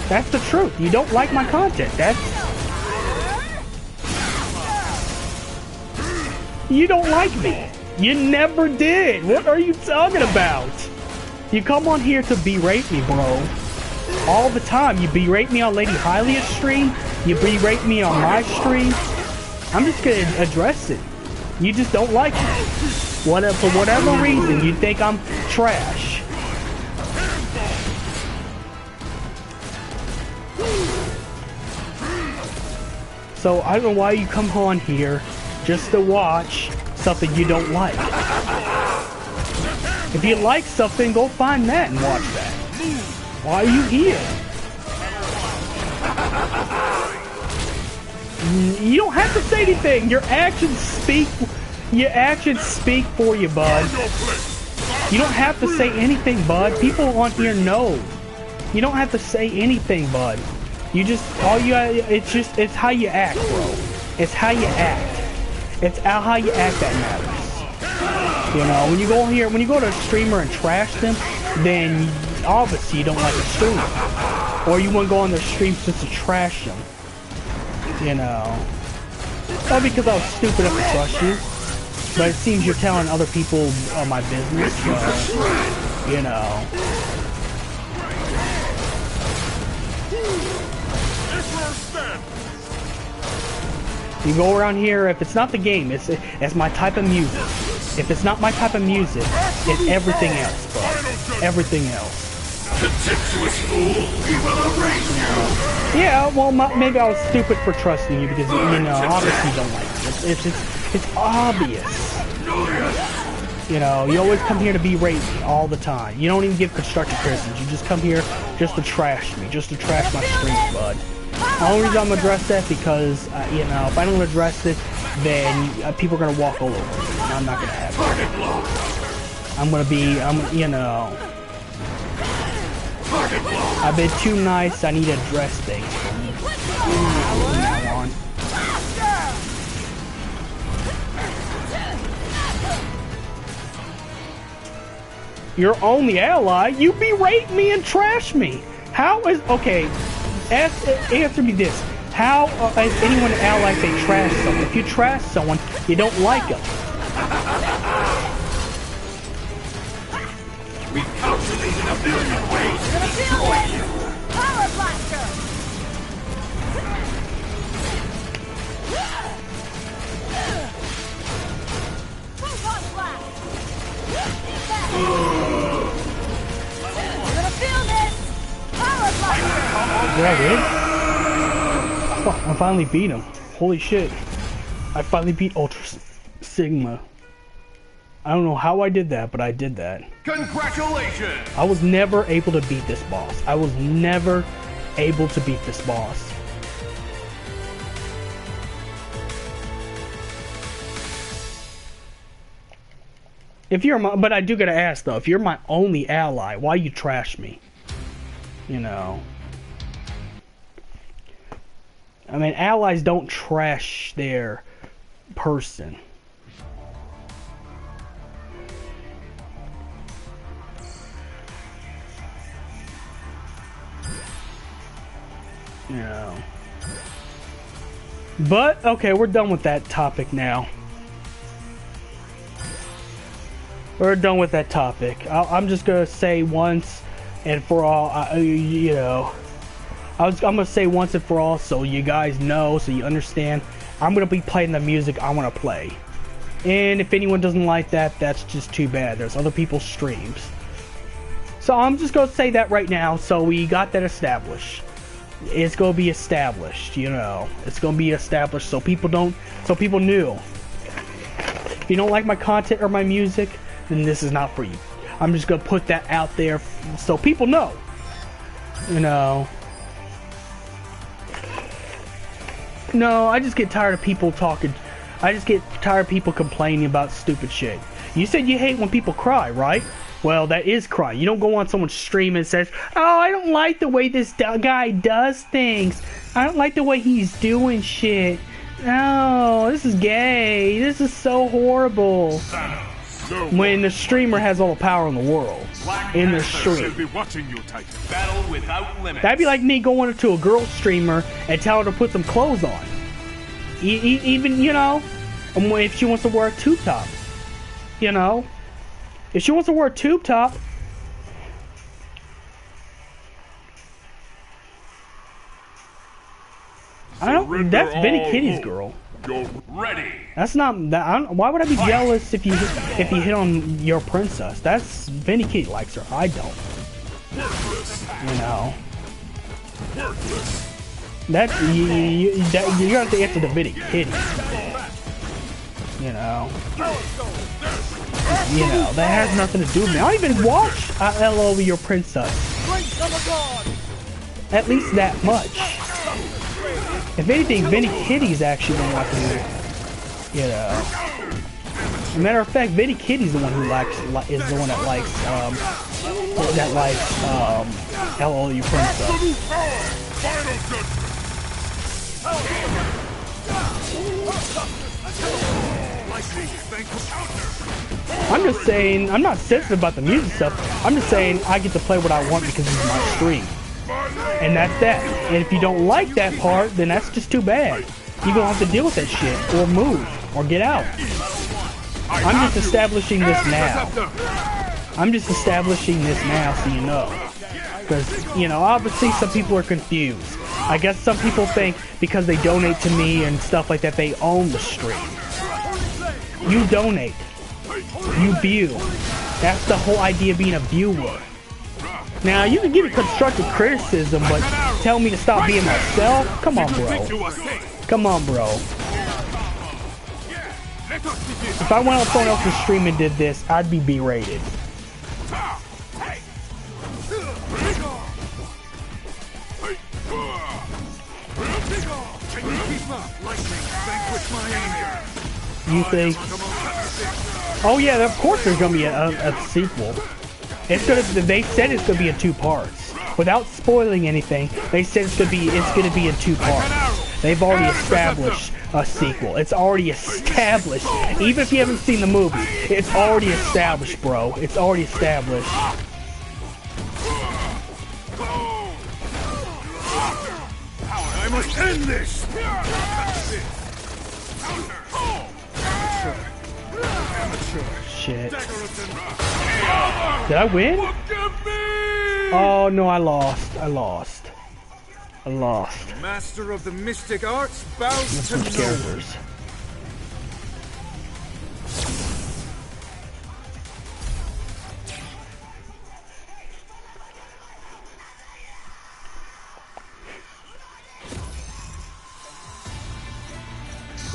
Speaker 1: that's the truth. You don't like my content. You don't like me. You never did. What are you talking about? You come on here to berate me, bro. All the time. You berate me on Lady Hylia's stream. You berate me on my stream. I'm just gonna address it. You just don't like me. For whatever reason, you think I'm trash. So I don't know why you come on here just to watch something you don't like. If you like something, go find that and watch that. Why are you here? You don't have to say anything. Your actions speak for you, bud. You don't have to say anything, bud. People on here know. You don't have to say anything, bud. It's how you act, bro. It's how you act. It's how you act that matters. You know, when you go here, when you go to a streamer and trash them, then obviously you don't like a streamer. Or you want to go on their stream just to trash them. You know. Not because I was stupid enough to trust you. But it seems you're telling other people my business, so, you know. You go around here, if it's not the game, it's my type of music. If it's not my type of music, it's everything else, bro. Everything else. Yeah, well, maybe I was stupid for trusting you because, you know, obviously you don't like it. It's obvious. You know, you always come here to berate me all the time. You don't even give constructive criticism. You just come here just to trash me, just to trash my streams, bud. The only reason I'm gonna address that because, you know, if I don't address it, then people are gonna walk all over me. And I'm not gonna have it. You know. I've been too nice, I need to address things from now on. Your only ally? You berate me and trash me. How is... Okay, answer me this. How is anyone an ally if they trash someone? If you trash someone, you don't like them.
Speaker 5: We calculated a million ways to destroy you.
Speaker 3: Power blaster. Photon blast. You're gonna feel this. Power blaster.
Speaker 1: Did I win? Oh, I finally beat him. Holy shit. I finally beat Ultra Sigma. I don't know how I did that, but I did that.
Speaker 5: Congratulations!
Speaker 1: I was never able to beat this boss. I was never able to beat this boss. If you're my, but I do gotta ask though, if you're my only ally, why you trash me? You know. I mean, allies don't trash their person. You know. But, okay, we're done with that topic now. We're done with that topic. I'm just gonna say once and for all, you know, I'm gonna say once and for all so you guys know, so you understand, I'm gonna be playing the music I wanna play. And if anyone doesn't like that, that's just too bad. There's other people's streams. So I'm just gonna say that right now, so we got that established. It's gonna be established, you know. It's gonna be established so people knew. If you don't like my content or my music, then this is not for you. I'm just gonna put that out there so people know. You know. No, I just get tired of people talking. I just get tired of people complaining about stupid shit. You said you hate when people cry, right? Well, that is cry. You don't go on someone's stream and says, "Oh, I don't like the way this guy does things. I don't like the way he's doing shit. No, this is gay. This is so horrible." When the streamer has all the power in the world in their stream. That'd be like me going to a girl streamer and tell her to put some clothes on. Even, you know, if she wants to wear a tube top. You know? If she wants to wear a tube top, I don't. That's Benny Kitty's girl.
Speaker 2: You're ready.
Speaker 1: That's not that. Why would I be jealous if you hit on your princess? That's Benny Kitty likes her. I don't.
Speaker 2: Worthless.
Speaker 1: You know.
Speaker 2: Worthless.
Speaker 1: That's you have to answer the Benny Kitty. You know. You know, that has nothing to do with me. I don't even watch LO Over Your Princess. At least that much. If anything, Benny Kitty's actually the one who, you know. As a matter of fact, Benny Kitty's the one who is the one that likes LO Over Your Princess. I'm just saying, I'm not sensitive about the music stuff. I'm just saying I get to play what I want because it's my stream. And that's that. And if you don't like that part, then that's just too bad. You're gonna have to deal with that shit, or move, or get out. I'm just establishing this now. I'm just establishing this now so you know. Because, you know, obviously some people are confused. I guess some people think because they donate to me and stuff like that, they own the stream. You donate. You view. That's the whole idea of being a viewer. Now, you can give me constructive criticism, but tell me to stop being myself? Come on, bro. Come on, bro. If I went on someone else's stream and did this, I'd be berated. You think? Oh yeah, of course there's gonna be a sequel. It's gonna. They said it's gonna be in 2 parts. Without spoiling anything, they said it's gonna be in 2 parts. They've already established a sequel. It's already established. Even if you haven't seen the movie, it's already established, bro. It's already established.
Speaker 2: I must end this.
Speaker 1: Shit. Did I win? Oh no, I lost. I lost. I lost.
Speaker 6: Master of the mystic arts bows to
Speaker 1: Some
Speaker 6: no
Speaker 1: characters.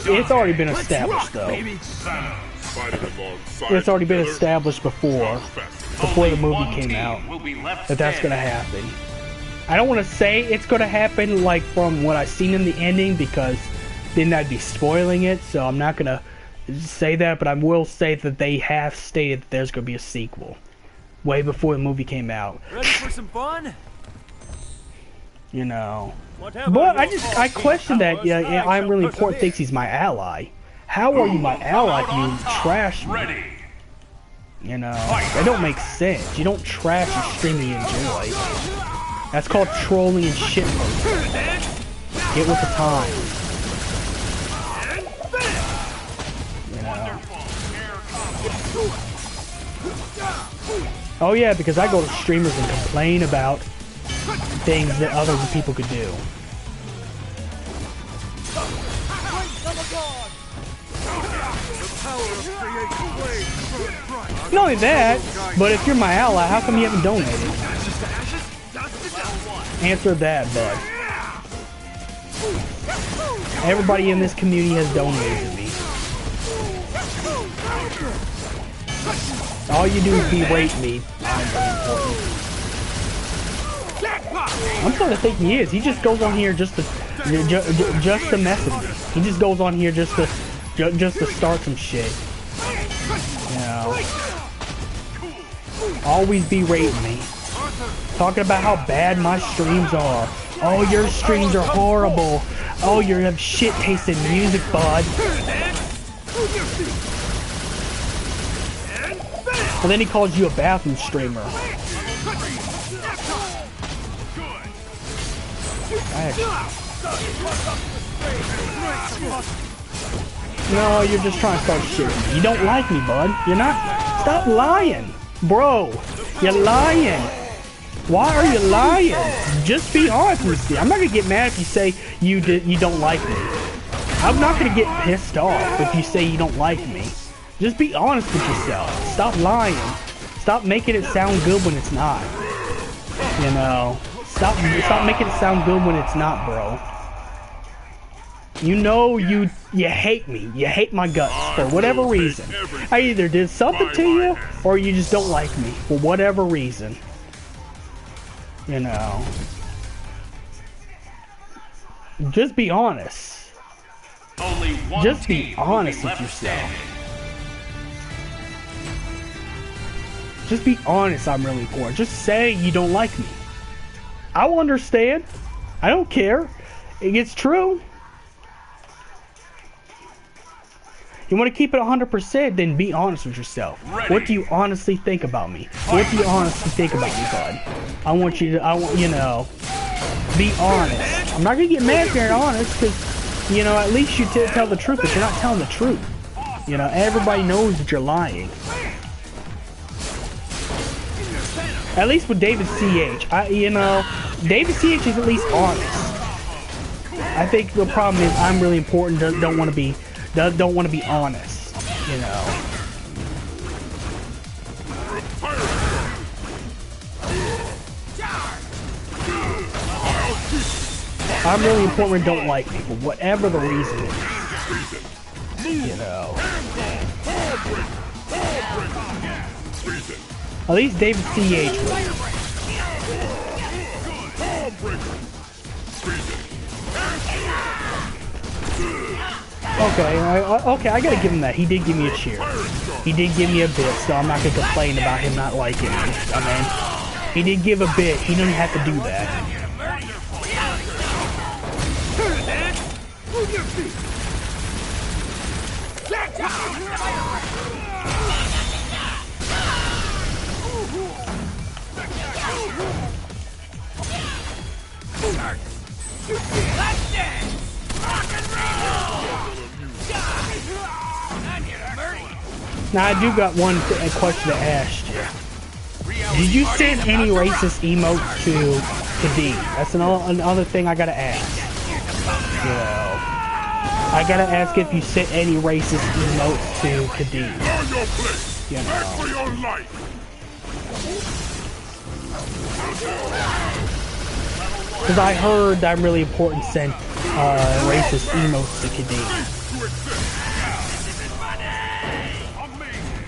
Speaker 1: It's already been established though. It's already been established before the movie came out that that's gonna happen. I don't want to say it's gonna happen like from what I've seen in the ending because then I'd be spoiling it. So I'm not gonna say that, but I will say that they have stated that there's going to be a sequel. Way before the movie came out.
Speaker 5: Ready for some fun?
Speaker 1: You know.
Speaker 5: Whatever
Speaker 1: But
Speaker 5: your
Speaker 1: I question that,
Speaker 5: powers,
Speaker 1: yeah,
Speaker 5: I
Speaker 1: I'm
Speaker 5: shall
Speaker 1: really important
Speaker 5: persevere.
Speaker 1: thinks he's my ally. How are you my ally if you trash me?
Speaker 2: Ready.
Speaker 1: You know, that don't make sense. You don't trash a stream you enjoy. That's called trolling and shit posting. Get with the times. You know. Oh yeah, because I go to streamers and complain about things that other people could do. Not only that, but if you're my ally, how come you haven't donated? Answer that, bud. Everybody in this community has donated to me. All you do is berate me. I'm starting to think he is. He just goes on here just to mess with me. He just goes on here just to start some shit. You know. Always berating me. Talking about how bad my streams are. Oh, your streams are horrible. Oh, you have shit taste in music, bud. And then he calls you a bathroom streamer. No, you're just trying to start shit. You don't like me, bud. You're not. Stop lying. Bro, you're lying. Why are you lying? Just be honest with me. I'm not gonna get mad if you say you don't like me. I'm not gonna get pissed off if you say you don't like me. Just be honest with yourself. Stop lying. Stop making it sound good when it's not. You know. Stop making it sound good when it's not, bro. You know you hate me. You hate my guts for whatever reason. I either did something to you or you just don't like me for whatever reason. You know. Just be honest.
Speaker 2: Only one
Speaker 1: Just be
Speaker 2: team will
Speaker 1: honest with
Speaker 2: left
Speaker 1: yourself.
Speaker 2: standing.
Speaker 1: Just be honest, I'm really important. Just say you don't like me. I will understand. I don't care. It's true. You want to keep it 100%, then be honest with yourself.
Speaker 2: Ready.
Speaker 1: What do you honestly think about me? What do you honestly think about me, bud? I want you to, you know, be honest. I'm not going to get mad if you're honest, because, you know, at least you tell the truth, but you're not telling the truth. You know, everybody knows that you're lying. At least with David CH, you know, David CH is at least honest. I think the problem is I'm really important. Don't want to be honest. You know. I'm really important and don't like me for whatever the reason is. You know. At least David CH will. Okay, I gotta give him that. He did give me a cheer. He did give me a bit, so I'm not gonna complain about him not liking me. I mean, he did give a bit. He didn't have to do that. Now I do got a question to ask you. Did you send any racist emotes to D? That's another thing I gotta ask. You know, I gotta ask if you sent any racist emotes to D. You know. Because I heard that I'm really important to send racist emotes to Kadeem.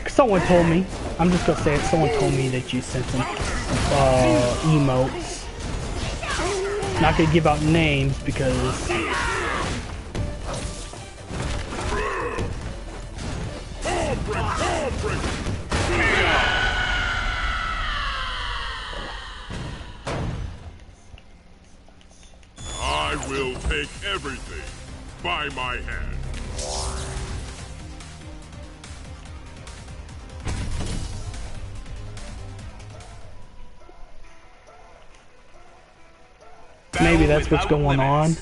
Speaker 1: Someone told me, I'm just gonna say it, someone told me that you sent some emotes. Not gonna give out names because
Speaker 2: I will take everything by my hand.
Speaker 1: Maybe that's what's going on.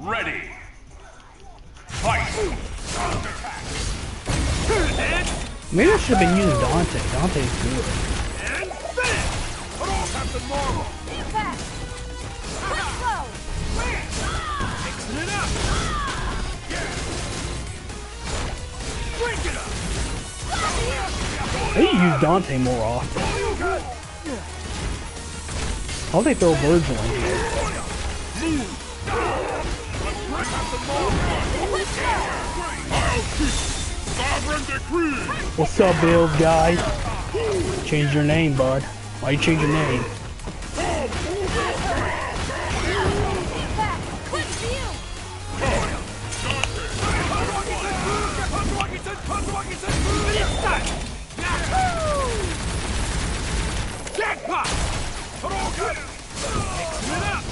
Speaker 5: Ready. Fight.
Speaker 1: Maybe I should have been using Dante. Dante's good.
Speaker 5: And finish. Captain Marvel.
Speaker 3: Impact. Slow.
Speaker 5: Mixing it up. Break it up.
Speaker 1: I need to use Dante more often. I'll they throw Virgil in here.
Speaker 2: Sovereign decree!
Speaker 1: What's up, Bills guys? Change your name, bud. Why you change your name?
Speaker 3: Impact. Quick view.
Speaker 5: Jackpot! Mixing it up.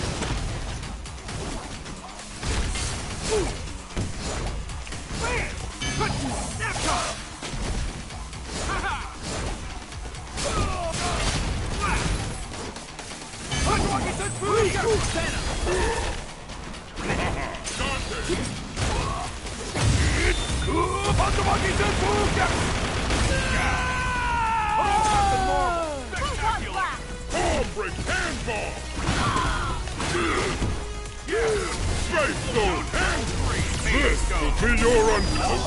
Speaker 2: Break handball! Space Stone! This will be your a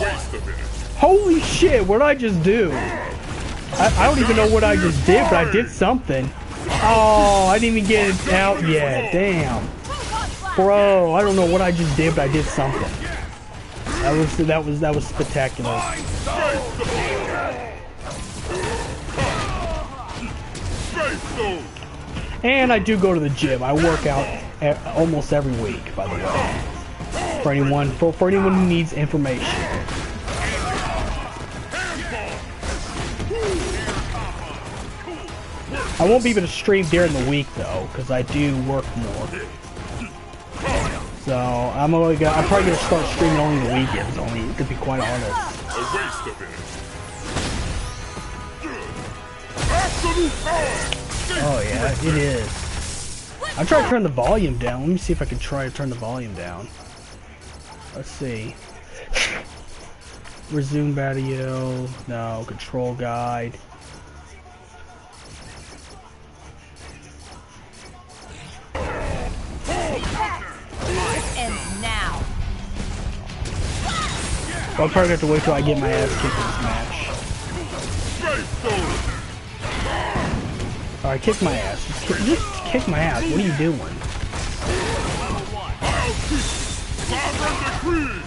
Speaker 2: waste of it.
Speaker 1: Holy shit, what did I just do? I don't even know what I just did, but I did something. Oh, I didn't even get it out yet. Damn. Bro, I don't know what I just did, but I did something. That was spectacular.
Speaker 2: Space Stone!
Speaker 1: And I do go to the gym. I work out almost every week, by the way. For anyone who needs information. I won't be able to stream during the week though, because I do work more. So I'm probably gonna start streaming only the weekends, to be quite honest.
Speaker 2: A waste of it. Absolute power!
Speaker 1: Oh yeah, it is. I'm trying to turn the volume down. Let me see if I can try to turn the volume down. Let's see. Resume video. No, control guide.
Speaker 3: And now.
Speaker 1: Well, I'll probably have to wait till I get my ass kicked in this match.
Speaker 2: Space Stone!
Speaker 1: Alright, kick my ass. Just kick my ass. What are you doing?
Speaker 2: I'll keep Sovereign decree!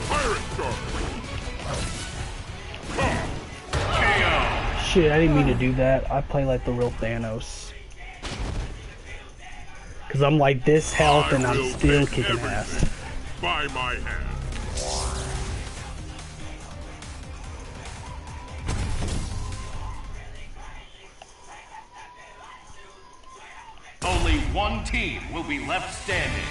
Speaker 2: Pirate Star!
Speaker 1: Shit, I didn't mean to do that. I play like the real Thanos. Cause I'm like this health and I'm still kicking ass.
Speaker 2: By my hand.
Speaker 5: Only one team will be left standing.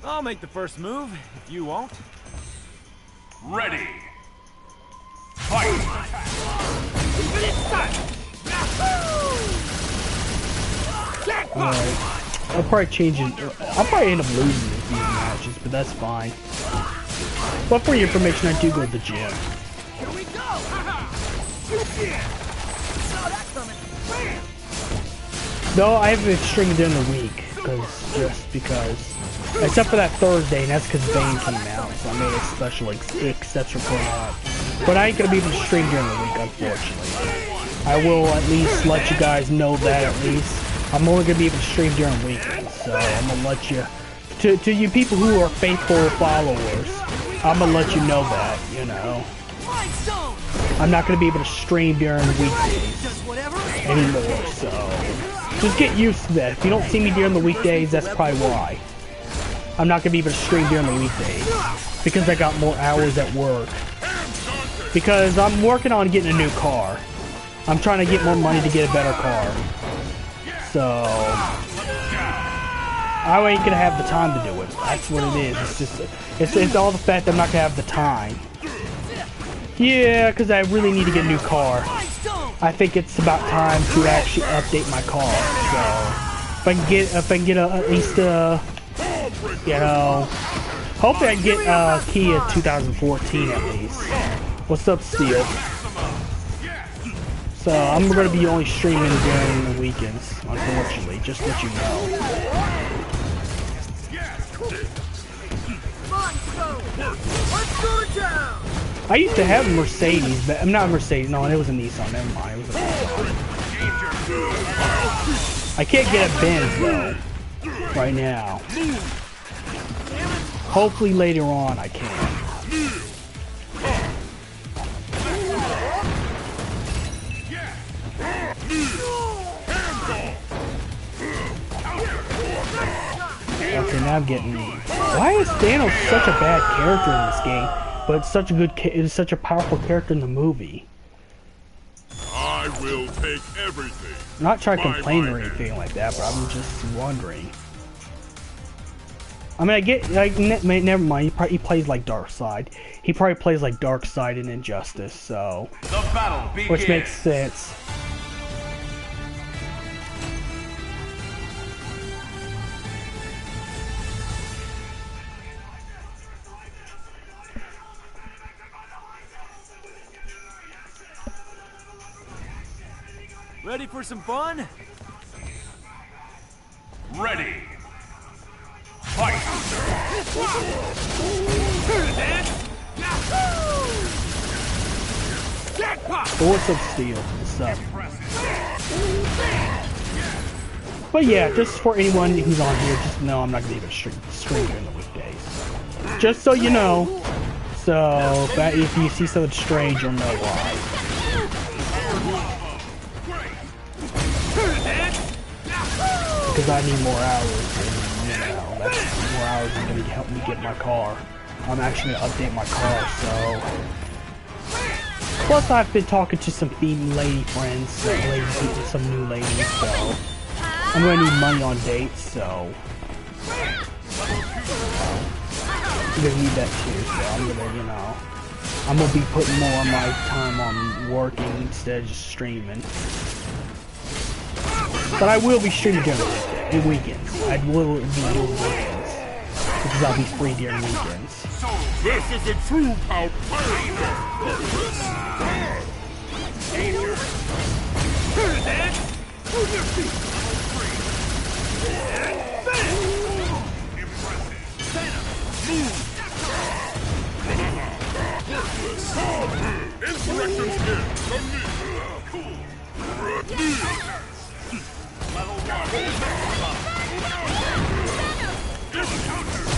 Speaker 6: I'll make the first move, if you won't.
Speaker 5: Ready. Fight.
Speaker 1: Alright. I'll probably change it. I'll probably end up losing these matches, but that's fine. But for your information, I do go to the gym.
Speaker 3: Here we go. Saw that coming.
Speaker 1: No, I haven't been streaming during the week, just because. Except for that Thursday, and that's because Bane came out, so I made a special exception for that. But I ain't gonna be able to stream during the week, unfortunately. I will at least let you guys know that at least. I'm only gonna be able to stream during weekends, so I'm gonna let you, to you people who are faithful followers, I'm gonna let you know that, you know. I'm not gonna be able to stream during weekdays anymore, so just get used to that. If you don't see me during the weekdays, that's probably why. I'm not gonna be able to stream during the weekdays because I got more hours at work. Because I'm working on getting a new car. I'm trying to get more money to get a better car. So I ain't gonna have the time to do it. That's what it is. It's just it's all the fact that I'm not gonna have the time. Yeah, because I really need to get a new car. I think it's about time to actually update my car. So if I can get at least you know, hopefully I can get Kia 2014 at least. What's up, Steel? So I'm gonna be only streaming during the weekends, unfortunately. Just to let you know. I used to have a Mercedes, but I'm not a Mercedes. No, it was a Nissan. Never mind. It was a Nissan. I can't get a Benz though, right now. Hopefully later on I can. Okay, now I'm getting. Why is Thanos such a bad character in this game, but such a good, is such a powerful character in the movie?
Speaker 2: I will take everything.
Speaker 1: I'm not trying to complain or anything like that, but I'm just wondering. I mean, I get like never mind. He plays like Darkseid. He probably plays like Darkseid in Injustice, so
Speaker 5: The battle begins.
Speaker 1: which makes sense.
Speaker 6: Ready for some fun?
Speaker 5: Ready. Fight.
Speaker 1: What's up, Steel? What's up? But yeah, just for anyone who's on here, just know I'm not gonna be able to stream during the weekdays. Just so you know. So that if you see something strange, you'll know why. Because I need more hours, and you know, that's more hours is gonna help me get my car. I'm actually gonna update my car, so. Plus, I've been talking to some lady friends, some new ladies, so I'm gonna need money on dates, so I'm gonna need that too. So I'm gonna, you know, I'm gonna be putting more of my time on working instead of just streaming. But I will be streaming during the weekends. I will be doing weekends because I'll be free during weekends.
Speaker 2: This is a true power. Insurrection's in.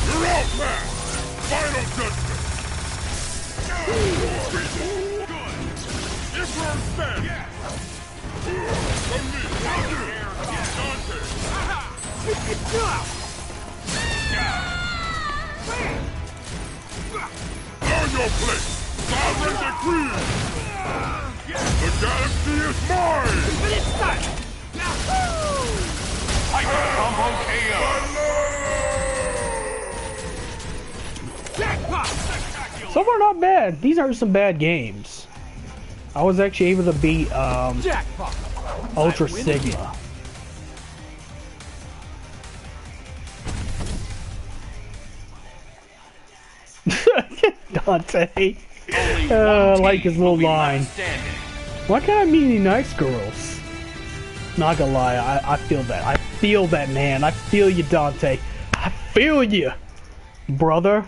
Speaker 2: You're all back. Final judgment. Emperor's stand. From me. Dante. Learn your place. Sovereign decree. The galaxy is mine.
Speaker 5: Hyper combo KO.
Speaker 1: So far, not bad. These aren't some bad games. I was actually able to beat Ultra Sigma. Dante. Like his little line. Why can't I meet any nice girls? Not gonna lie, I feel that. I feel that, man. I feel you, Dante. I feel you, brother.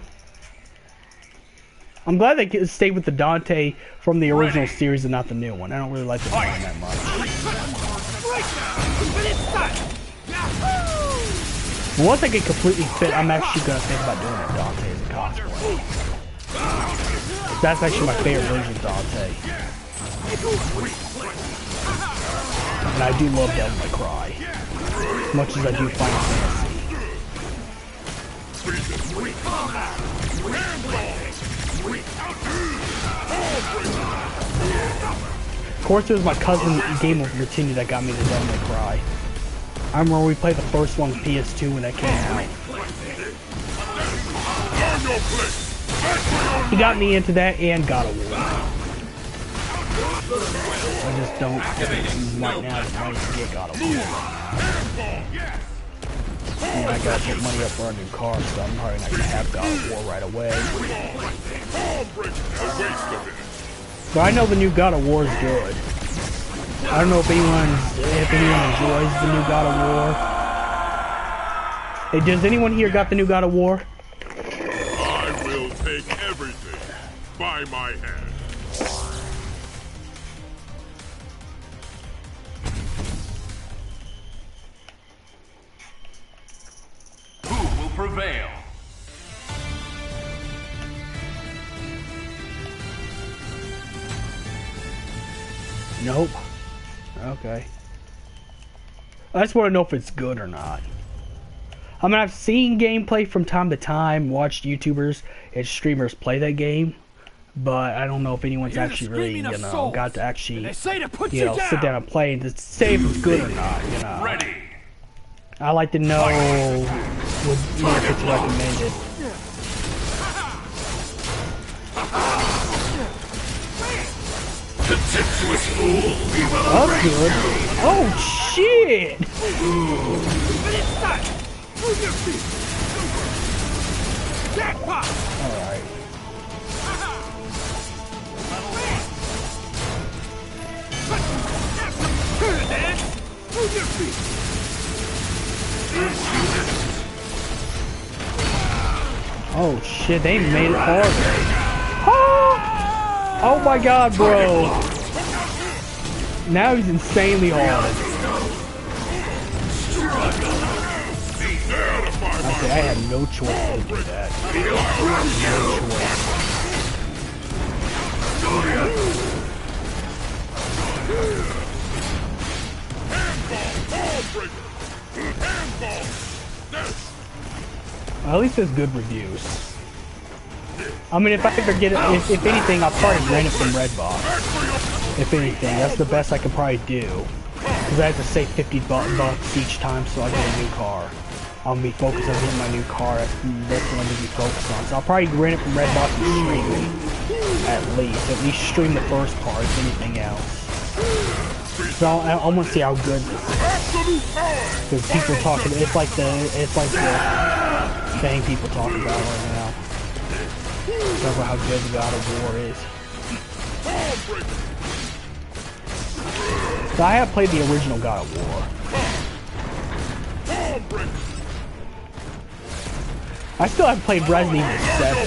Speaker 1: I'm glad they stayed with the Dante from the original series and not the new one. I don't really like the new one that much. But once I get completely fit, I'm actually gonna think about doing a Dante as a cosplay. That's actually my favorite version of Dante. And I do love Devil May Cry. As much as I do Final Fantasy. Of course, it was my cousin's Game of Routine that got me to Devil May Cry. I remember we played the first one on PS2 when that came out. He got me into that and God of War. I just don't right now have money to get God of War. And I gotta put money up for a new car, so I'm probably not gonna have God of War right away. But I know the new God of War is good. I don't know if anyone enjoys the new God of War. Hey, does anyone here got the new God of War?
Speaker 2: I will take everything by my hand.
Speaker 7: Who will prevail?
Speaker 1: Nope. Okay. I just want to know if it's good or not. I mean, I've seen gameplay from time to time, watched YouTubers and streamers play that game, but I don't know if anyone's actually really, got to actually, sit down and play and to say if it's good or not,
Speaker 7: Ready.
Speaker 1: I like to know if it's recommended.
Speaker 7: Contemptuous fool.
Speaker 1: That's good. Oh, shit! Alright. Oh shit, they made it harder. Oh my god, bro. Now he's insanely hard. Okay, I had no choice to do that. Well, at least there's good reviews. I mean, if I ever get it, if anything, I'll probably rent it from Redbox. If anything, that's the best I can probably do. Because I have to save 50 bucks each time so I get a new car. I'm gonna be focused on getting my new car. That's what I'm gonna be focused on. So I'll probably rent it from Redbox and stream it. At least stream the first part, if anything else. So I want to see how good this is. Because people talk about it's like the thing people talk about right now. Talk about how good the God of War is. So I have played the original God of War. I still haven't played Resident Evil 7.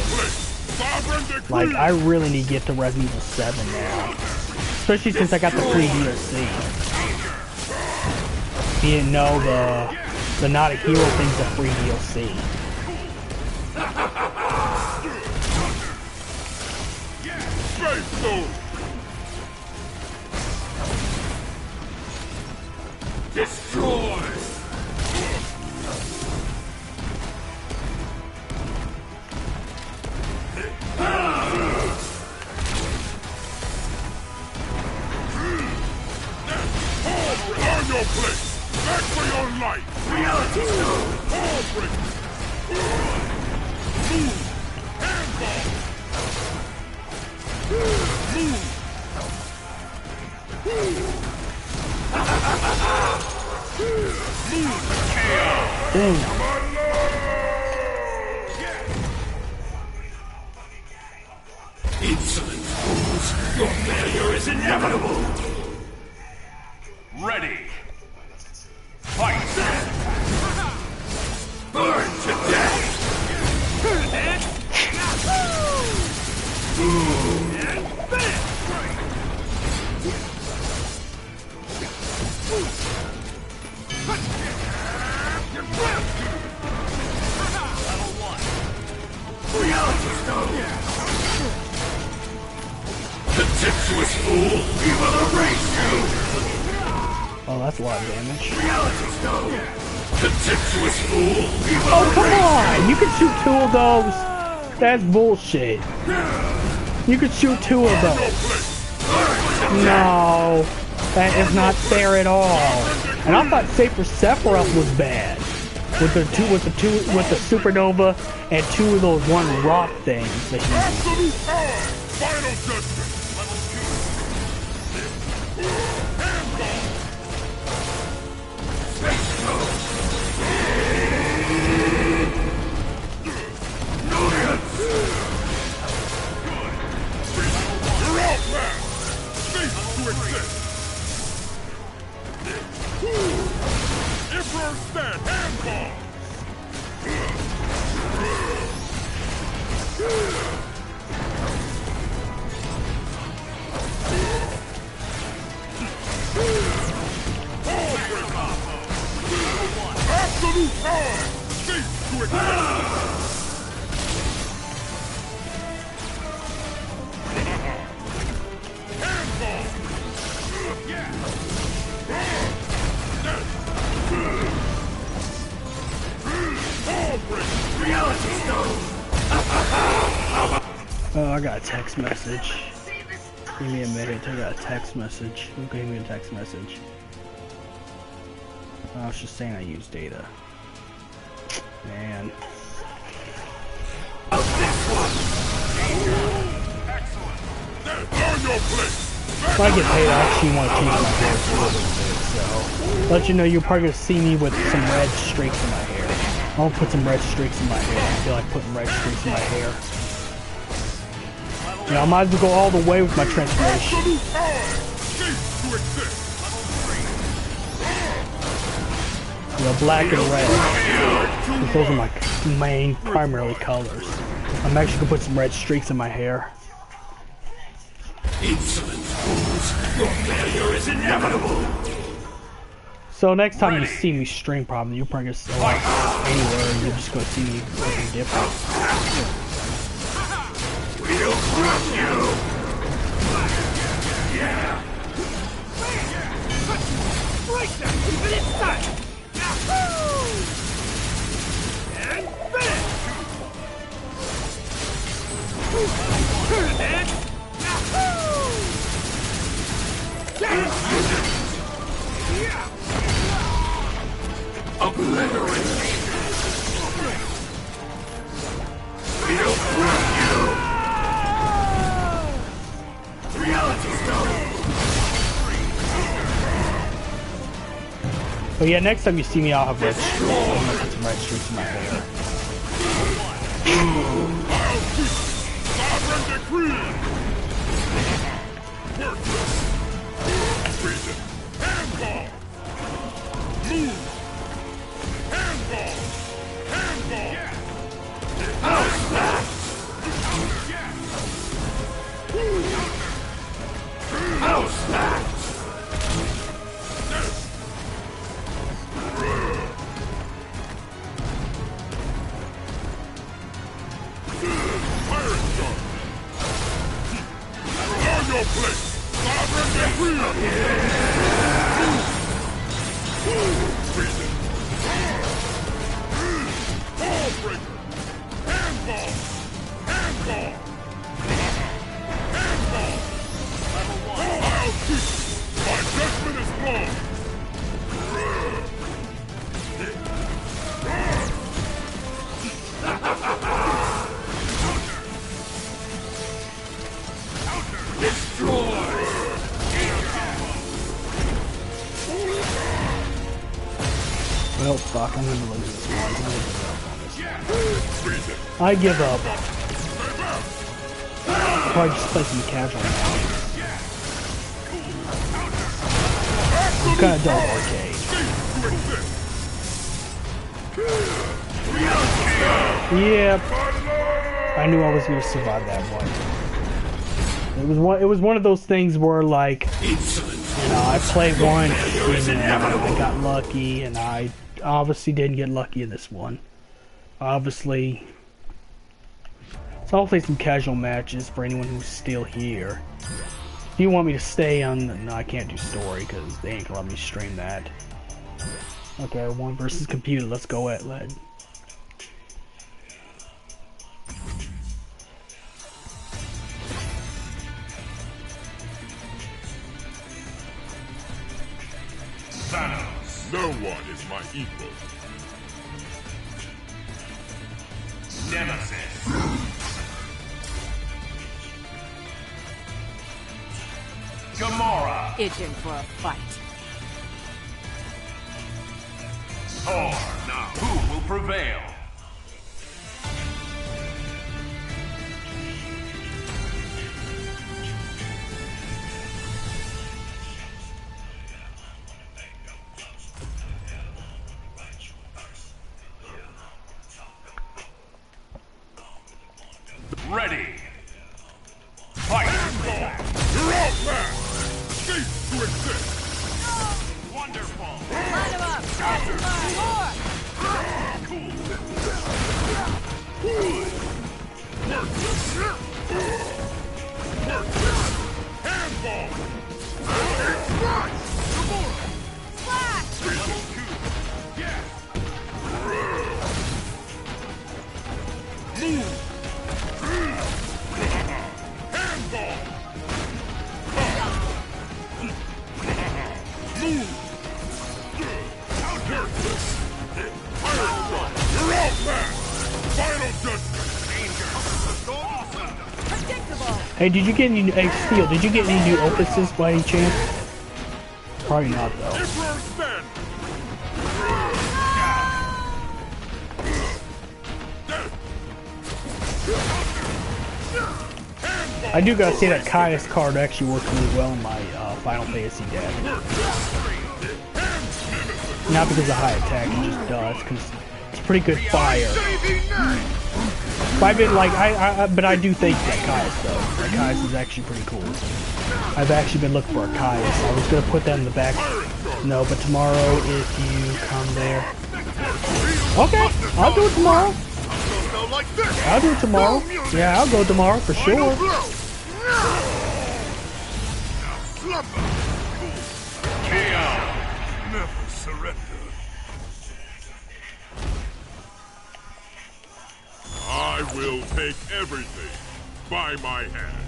Speaker 1: Like, I really need to get to Resident Evil 7 now. Especially since I got the free DLC. If you didn't know, the Not a Hero thing's a free DLC.
Speaker 7: Destroy.
Speaker 2: Earn your place! Back for your life! Reality stone! Move! Handball! Move!
Speaker 1: Damn.
Speaker 7: Insolent fools! Your failure is inevitable! Ready! Fight! Burn to death! Contemptuous fool, we will erase you!
Speaker 1: Oh, that's a lot of damage.
Speaker 7: Reality stone! Contemptuous fool, we will
Speaker 1: Oh, come on! You can shoot 2 of those! That's bullshit. You could shoot 2 of those. No, that is not fair at all. And I thought Safer Sephiroth was bad. With the supernova and 2 of those 1 rock things that he used.
Speaker 2: Absolute power! Final judgment! You're out, man! Cease to exist! Emperor stand, hand ball! Absolute power! Cease to exist!
Speaker 1: Oh, I got a text message. Give me a minute, I got a text message. Who gave me a text message? I was just saying I use data. Man. If I get paid, I actually want to change my hair a little bit, so. Let you know, you're probably going to see me with some red streaks in my hair. I'll put some red streaks in my hair. I feel like putting red streaks in my hair. You know, I might as well go all the way with my transformation. You know, black and red. Those are my main primary colors. I'm actually going to put some red streaks in my hair.
Speaker 7: Insolent fools, your failure is inevitable!
Speaker 1: So next time you see me stream, probably you're probably gonna like anywhere, and you're just gonna see me looking different.
Speaker 7: We'll crush you! Yeah!
Speaker 5: Break them! Keep it inside! Yahoo! And finish! And Yahoo! Yeah!
Speaker 7: Obliterate! We'll crush you! Reality stone!
Speaker 1: But yeah, next time you see me, I'll have red streaks. I'm gonna put some red streaks in my hair.
Speaker 2: Sovereign decree! Worthless! Treason! Handball! Move! Handball! Handball!
Speaker 7: How's that? How's that?
Speaker 2: Pirate Shark! On your place! Sovereign decree! Treason! Ball breaker! Handball! Handball! Handball! I'll keep! My judgment is wrong!
Speaker 1: Well, fuck, I'm gonna lose this one. I'm gonna give up on this
Speaker 2: Treason!
Speaker 1: one. I give up. Probably just play some casual now. I'm kinda done arcade. Yep. I knew I was gonna survive that one. It was one of those things where, like,
Speaker 7: Insolent.
Speaker 1: I played one and I got lucky, and I obviously didn't get lucky in this one. Obviously, so I'll play some casual matches for anyone who's still here. If you want me to stay on, no, I can't do story because they ain't gonna let me stream that. Okay, one versus computer. Let's go at lead.
Speaker 2: Thanos. No one is my equal.
Speaker 7: Nemesis. Gamora.
Speaker 3: Itching for a fight.
Speaker 7: Thor. Now, who will prevail? Ready. Fight.
Speaker 2: You're outmatched! Cease to exist!
Speaker 7: Wonderful.
Speaker 3: Line him up! More!
Speaker 2: Handball!
Speaker 3: Flash!
Speaker 2: Handball! You're outmatched! Final judgment!
Speaker 3: Predictable!
Speaker 1: Hey, did you get any? Hey, Steel, did you get any new opuses by any chance? Probably not, though.
Speaker 2: Emperor stand!
Speaker 1: I do gotta say that Caius card actually works really well in my Final Fantasy deck. Not because of high attack, it just does, because it's pretty good fire. But I've been like, but I do think that Caius though. That Caius is actually pretty cool. I've actually been looking for a Caius. I was gonna put that in the back. No, but tomorrow if you come there. Okay, I'll do it tomorrow. I'll do it tomorrow. Yeah, I'll go tomorrow for sure.
Speaker 2: Never surrender. I will take everything by my hand.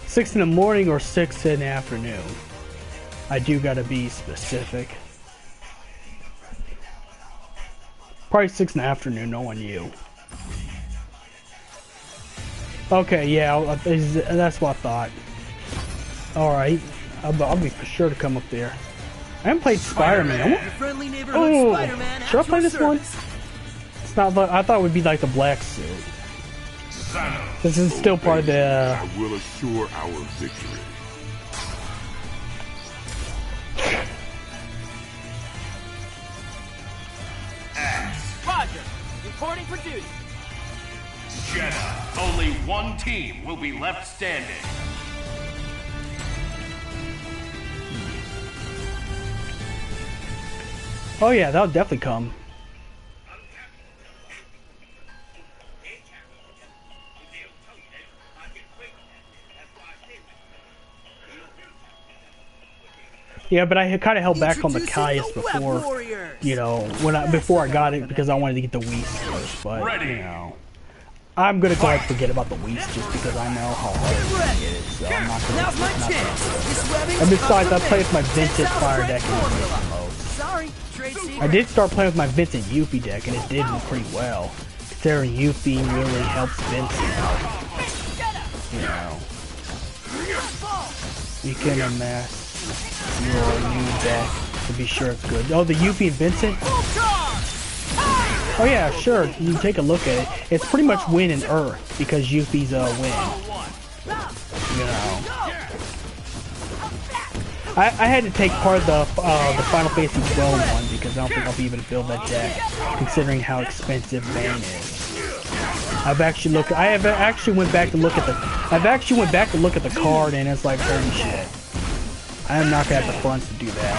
Speaker 1: Six in the morning or 6 in the afternoon. I do gotta be specific. Probably 6 in the afternoon, knowing you. Okay, yeah, that's what I thought. Alright, I'll be for sure to come up there. I haven't played Spider-Man.
Speaker 5: Friendly neighborhood
Speaker 1: Oh,
Speaker 5: Spider-Man
Speaker 1: should I
Speaker 5: at
Speaker 1: play
Speaker 5: your
Speaker 1: this one?
Speaker 5: service.
Speaker 1: It's not. I thought it would be like the black suit. This is still part of the.
Speaker 2: I will assure our victory.
Speaker 5: Roger. Reporting for duty.
Speaker 7: Jeddah. Only one team will be left standing.
Speaker 1: Oh yeah, that'll definitely come. Yeah, but I kind of held back on the Caius before, you know, before I got it because I wanted to get the Whis first. But you know, I'm gonna go ahead and forget about the Whis just because I know how hard it is to get it. So I'm not gonna.
Speaker 5: Now's my chance.
Speaker 1: And besides, I play with my Vincent Fire deck in the mode.
Speaker 5: Sorry, trade secret.
Speaker 1: I did start playing with my Vincent Yuffie deck, and it did pretty well. Considering Yuffie really helps Vincent out. You know, you can amass your new deck to be sure it's good. Oh, the Yuffie and Vincent? Oh yeah, sure. You can take a look at it. It's pretty much Win and Earth because Yuffie's a Win. You know. I had to take part of the Final Fantasy 12 one because I don't think I'll be able to build that deck, considering how expensive Bane is. I have actually went back to look at the card, and it's like, holy shit. I'm not gonna have the funds to do that.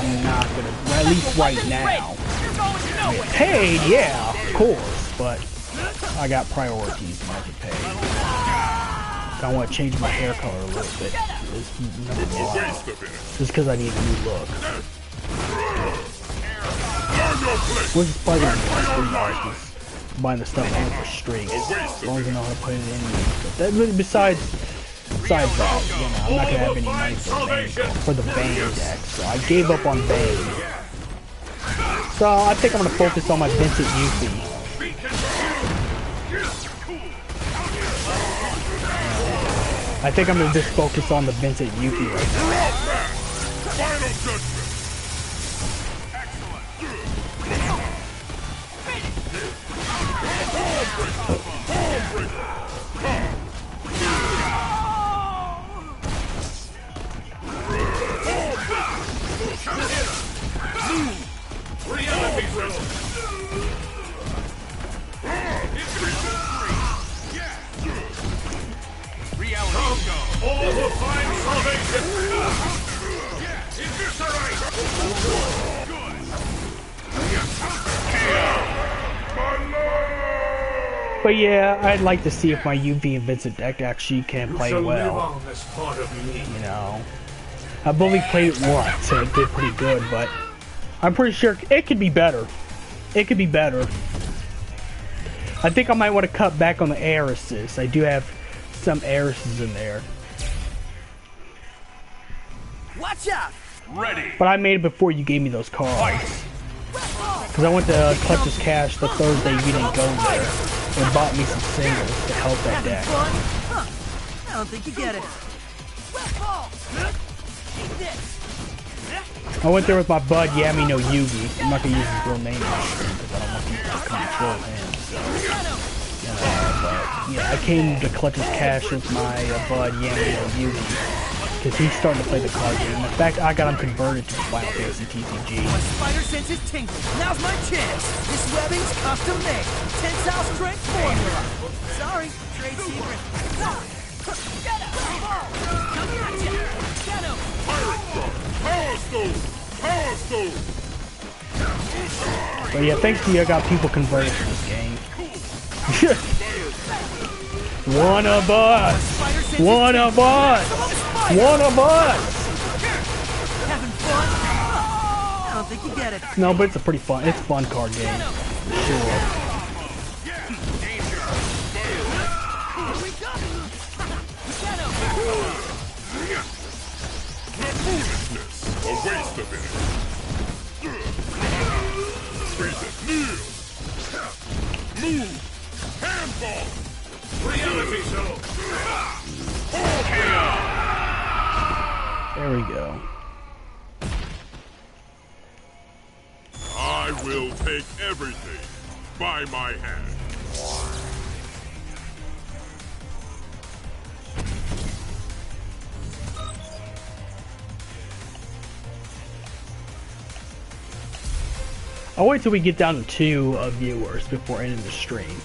Speaker 1: I'm not gonna, at least right now. Paid, yeah, of course, but I got priorities I have to pay. I want to change my hair color a little bit. Just because I need a new look. Which is probably going to be $3 buying the stuff on for streaks. As long as I know how to put it in. But besides that, you know, I'm not going to have any money for the Bane deck. So I gave up on Bane. So I think I'm going to focus on my Vincent Yuffie. I think I'm gonna just focus on the Vincent Yuffie right now.
Speaker 7: All will find salvation!
Speaker 1: But yeah, I'd like to see if my UV and Vincent deck actually can play well. You know, I've only played it once, and it did pretty good, but I'm pretty sure it could be better. It could be better. I think I might want to cut back on the heiresses. I do have some heiresses in there.
Speaker 5: Watch out!
Speaker 7: Ready!
Speaker 1: But I made it before you gave me those cards. Because I went to Collector's Cash the Thursday you didn't go there. And bought me some singles to help that deck.
Speaker 5: Huh. I don't think you get it.
Speaker 1: I went there with my bud Yami no Yugi. I'm not going to use his real name because I don't want people to control him. So, you know, but yeah, I came to Collector's Cash with my bud Yami no Yugi. Because he's starting to play the card game. In fact, I got him converted to Final Fantasy TCG.
Speaker 5: My spider sense is tingling. Now's my chance. This webbing's custom made. Tensile strength formula. Sorry, trade secret. Get him! Coming at you! Get him!
Speaker 2: Power Stone! Power Stone!
Speaker 1: But yeah, thanks to you, I got people converted to this game. One of us! One of us! One of us!
Speaker 5: Having fun? I don't think you get it.
Speaker 1: No, but it's a pretty fun, it's a fun card game. Sure.
Speaker 2: A waste of it. Freeze it. Kneel. Move. Handball. Reality show.
Speaker 1: There we go.
Speaker 2: I will take everything by my hand.
Speaker 1: I'll wait till we get down to 2 viewers before ending the stream.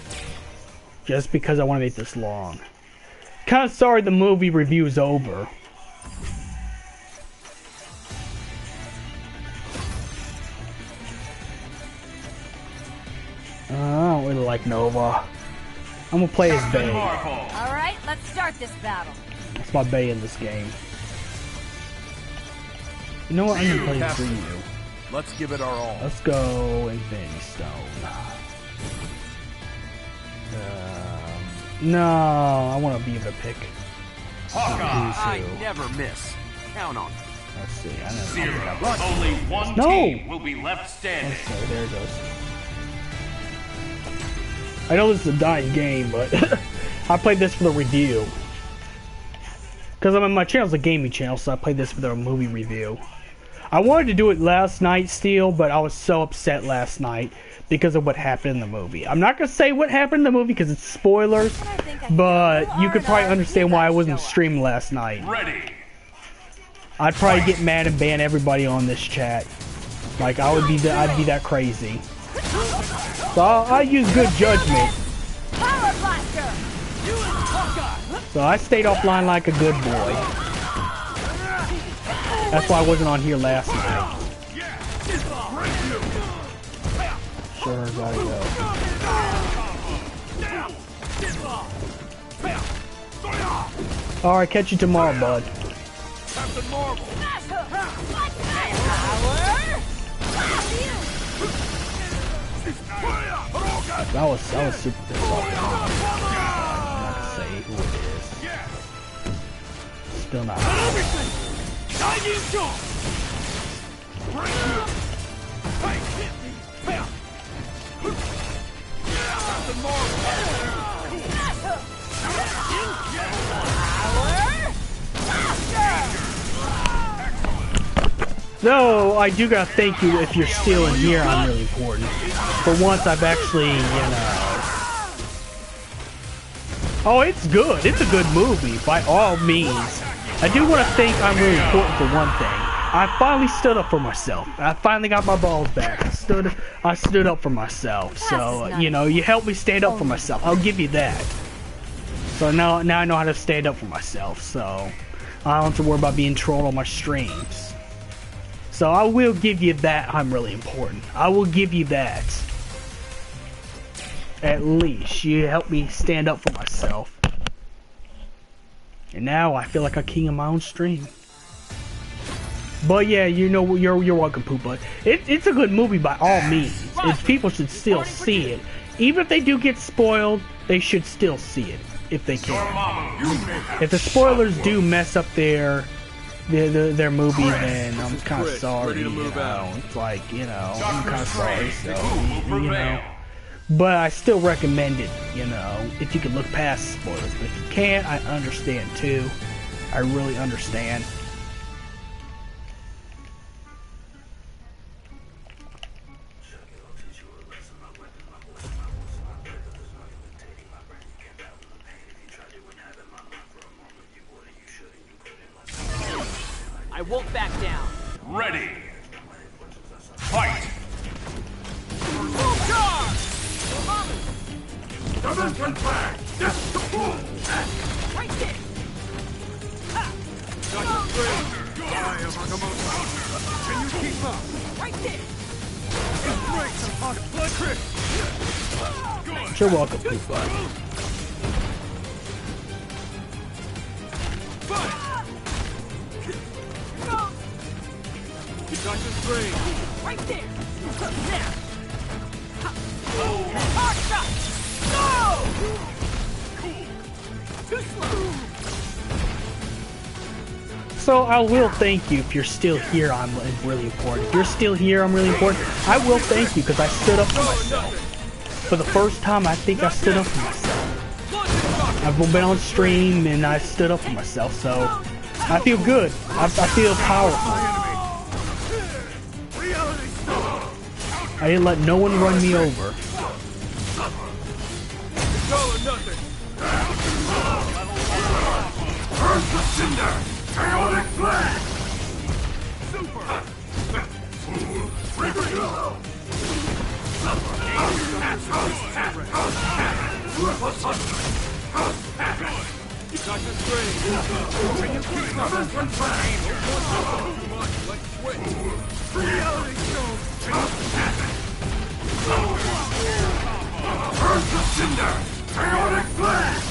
Speaker 1: Just because I want to make this long. Kinda sorry the movie review is over. I don't really like Nova. I'm gonna play as Bay.
Speaker 3: Alright, let's start this battle.
Speaker 1: That's my Bay in this game. You know what? I'm gonna play as Ryu.
Speaker 6: Let's give it our all.
Speaker 1: Let's go Infinity Stone. No, I want to be able to pick.
Speaker 6: I never miss. Count on it.
Speaker 1: Let's see. I know.
Speaker 7: Only one
Speaker 1: No!
Speaker 7: team will be left standing.
Speaker 1: Okay, there it goes. I know this is a dying game, but I played this for the review. Because I mean, my channel's a gaming channel, so I played this for the movie review. I wanted to do it last night still, but I was so upset last night because of what happened in the movie. I'm not going to say what happened in the movie because it's spoilers, but you could probably understand why I wasn't streaming last night.
Speaker 7: Ready.
Speaker 1: I'd probably get mad and ban everybody on this chat. Like I'd be that crazy. So I use good judgment.
Speaker 3: Power blaster.
Speaker 1: So I stayed offline like a good boy. That's why I wasn't on here last night. Sure, gotta go. Alright, catch you tomorrow, bud.
Speaker 2: Captain Marvel.
Speaker 1: That was super pissed off. I'm not gonna say who it is. Still not. No, I do gotta thank you if you're still in here. I'm really important. For once, I've actually, Oh, it's good. It's a good movie, by all means. I do want to think I'm really important for one thing. I finally stood up for myself. I finally got my balls back. I stood up for myself. So, you helped me stand up for myself. I'll give you that. So now I know how to stand up for myself. So I don't have to worry about being trolled on my streams. So I will give you that. I'm really important. I will give you that. At least you helped me stand up for myself. And now I feel like a king of my own stream. But yeah, you're welcome, Poopa. It's a good movie by all means. People should still see it. Even if they do get spoiled, they should still see it if they can. If the spoilers do mess up their movie, then I'm kind of sorry. It's like, I'm kind of sorry. So, but I still recommend it, if you can look past spoilers. But if you can't, I understand too. I really understand.
Speaker 5: I won't back down.
Speaker 7: Ready. Fight. Dimension flag.
Speaker 5: Right there.
Speaker 2: Can you keep up?
Speaker 5: Right there.
Speaker 1: You're welcome, Poopa.
Speaker 5: Right there. Now. Hard shot. No! Too slow.
Speaker 1: So I will thank you if you're still here. I'm really important. If you're still here, I'm really important. I will thank you because I stood up for myself. For the first time, I think I stood up for myself. I've been on stream and I stood up for myself, so I feel good. I feel powerful. I didn't let no one run me over.
Speaker 7: Chaotic flash. Chaotic flash.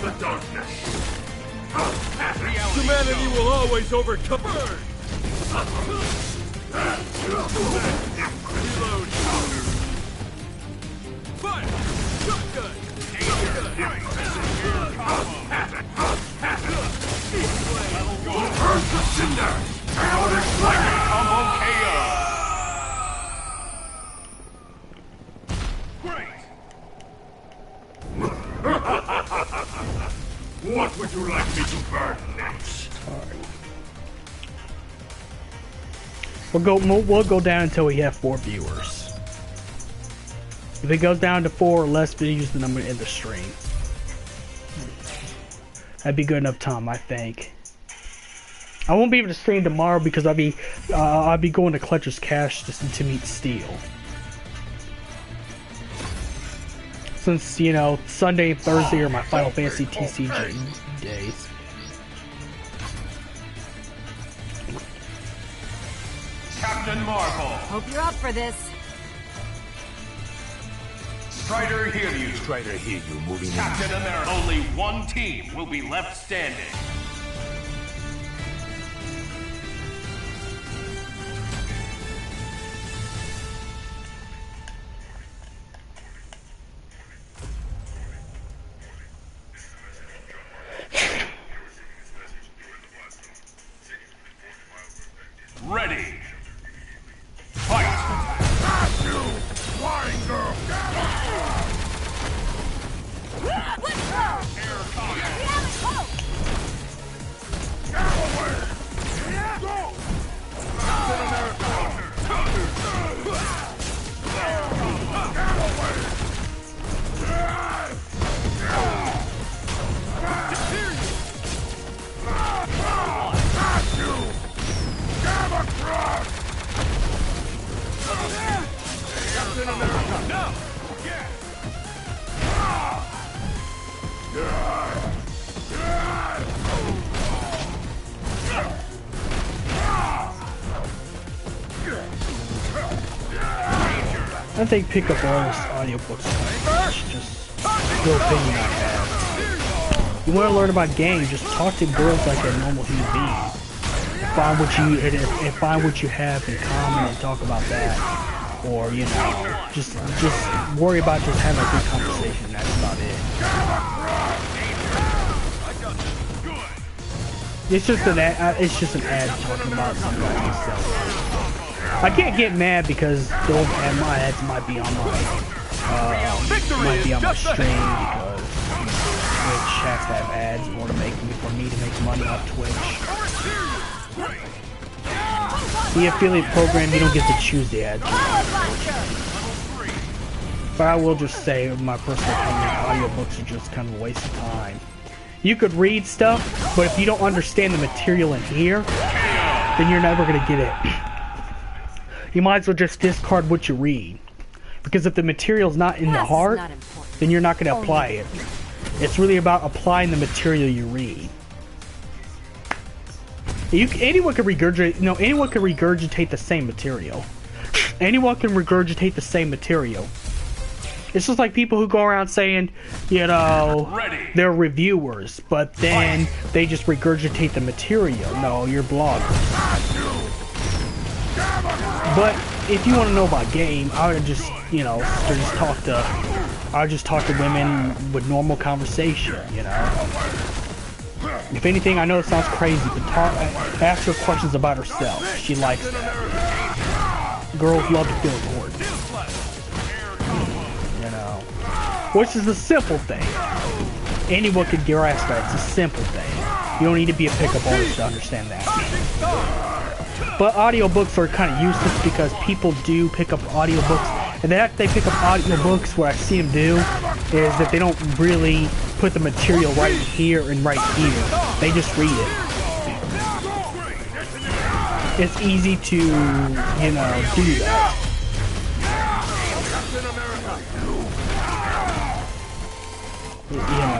Speaker 7: The darkness.
Speaker 2: Humanity will always overcome. Burn. Reload. Fire. Shotgun.
Speaker 7: Burn the cinder. Chaotic flash. Combo KO. What would you like me to burn next?
Speaker 1: We'll go down until we have 4 viewers. If it goes down to 4 or less views, then I'm gonna end the stream. That'd be good enough time, I think. I won't be able to stream tomorrow because I'll be going to Clutcher's Cash to meet Steel. Since, you know, Sunday and Thursday are my Final Fantasy TCG days.
Speaker 7: Captain Marvel.
Speaker 3: Hope you're up for this.
Speaker 7: Strider, hear you.
Speaker 2: Strider, hear you. Moving
Speaker 7: Captain America. Only one team will be left standing. Ready. Fight.
Speaker 2: Flying girl.
Speaker 3: Let's go!
Speaker 7: Air combat.
Speaker 3: We have it close!
Speaker 2: Get away. Go. Captain America. Get away. Got you. Gamma Cross. Captain America.
Speaker 7: No.
Speaker 1: I think pick up artist audiobooks. Just the opinion I have. You want to learn about games? Just talk to girls like a normal human being. Find what you have in common and talk about that. Or you know, just worry about just having a good conversation. That's about it. It's just an ad talking about something like I can't get mad because those ads might be on my stream because Twitch has to have ads in order for me to make money off Twitch. The affiliate program, you don't get to choose the ads. But I will just say, my personal opinion, audiobooks are just kind of a waste of time. You could read stuff, but if you don't understand the material in here, then you're never going to get it. You might as well just discard what you read. Because if the material's not in the heart, then you're not going to apply it. It's really about applying the material you read. Anyone can regurgitate the same material. Anyone can regurgitate the same material. It's just like people who go around saying, you know, they're reviewers, but then they just regurgitate the material. No, you're bloggers. But if you want to know about game, I would just, you know, I would just talk to women with normal conversation, you know. If anything, I know it sounds crazy, but ask her questions about herself. She likes that. Girls love to feel important. You know. Which is a simple thing. Anyone can grasp that. It's a simple thing. You don't need to be a pickup artist to understand that. But audiobooks are kind of useless because people do pick up audiobooks. And that they pick up audiobooks, what I see them do is that they don't really put the material right here and right here. They just read it. It's easy to, you know, do that. You know,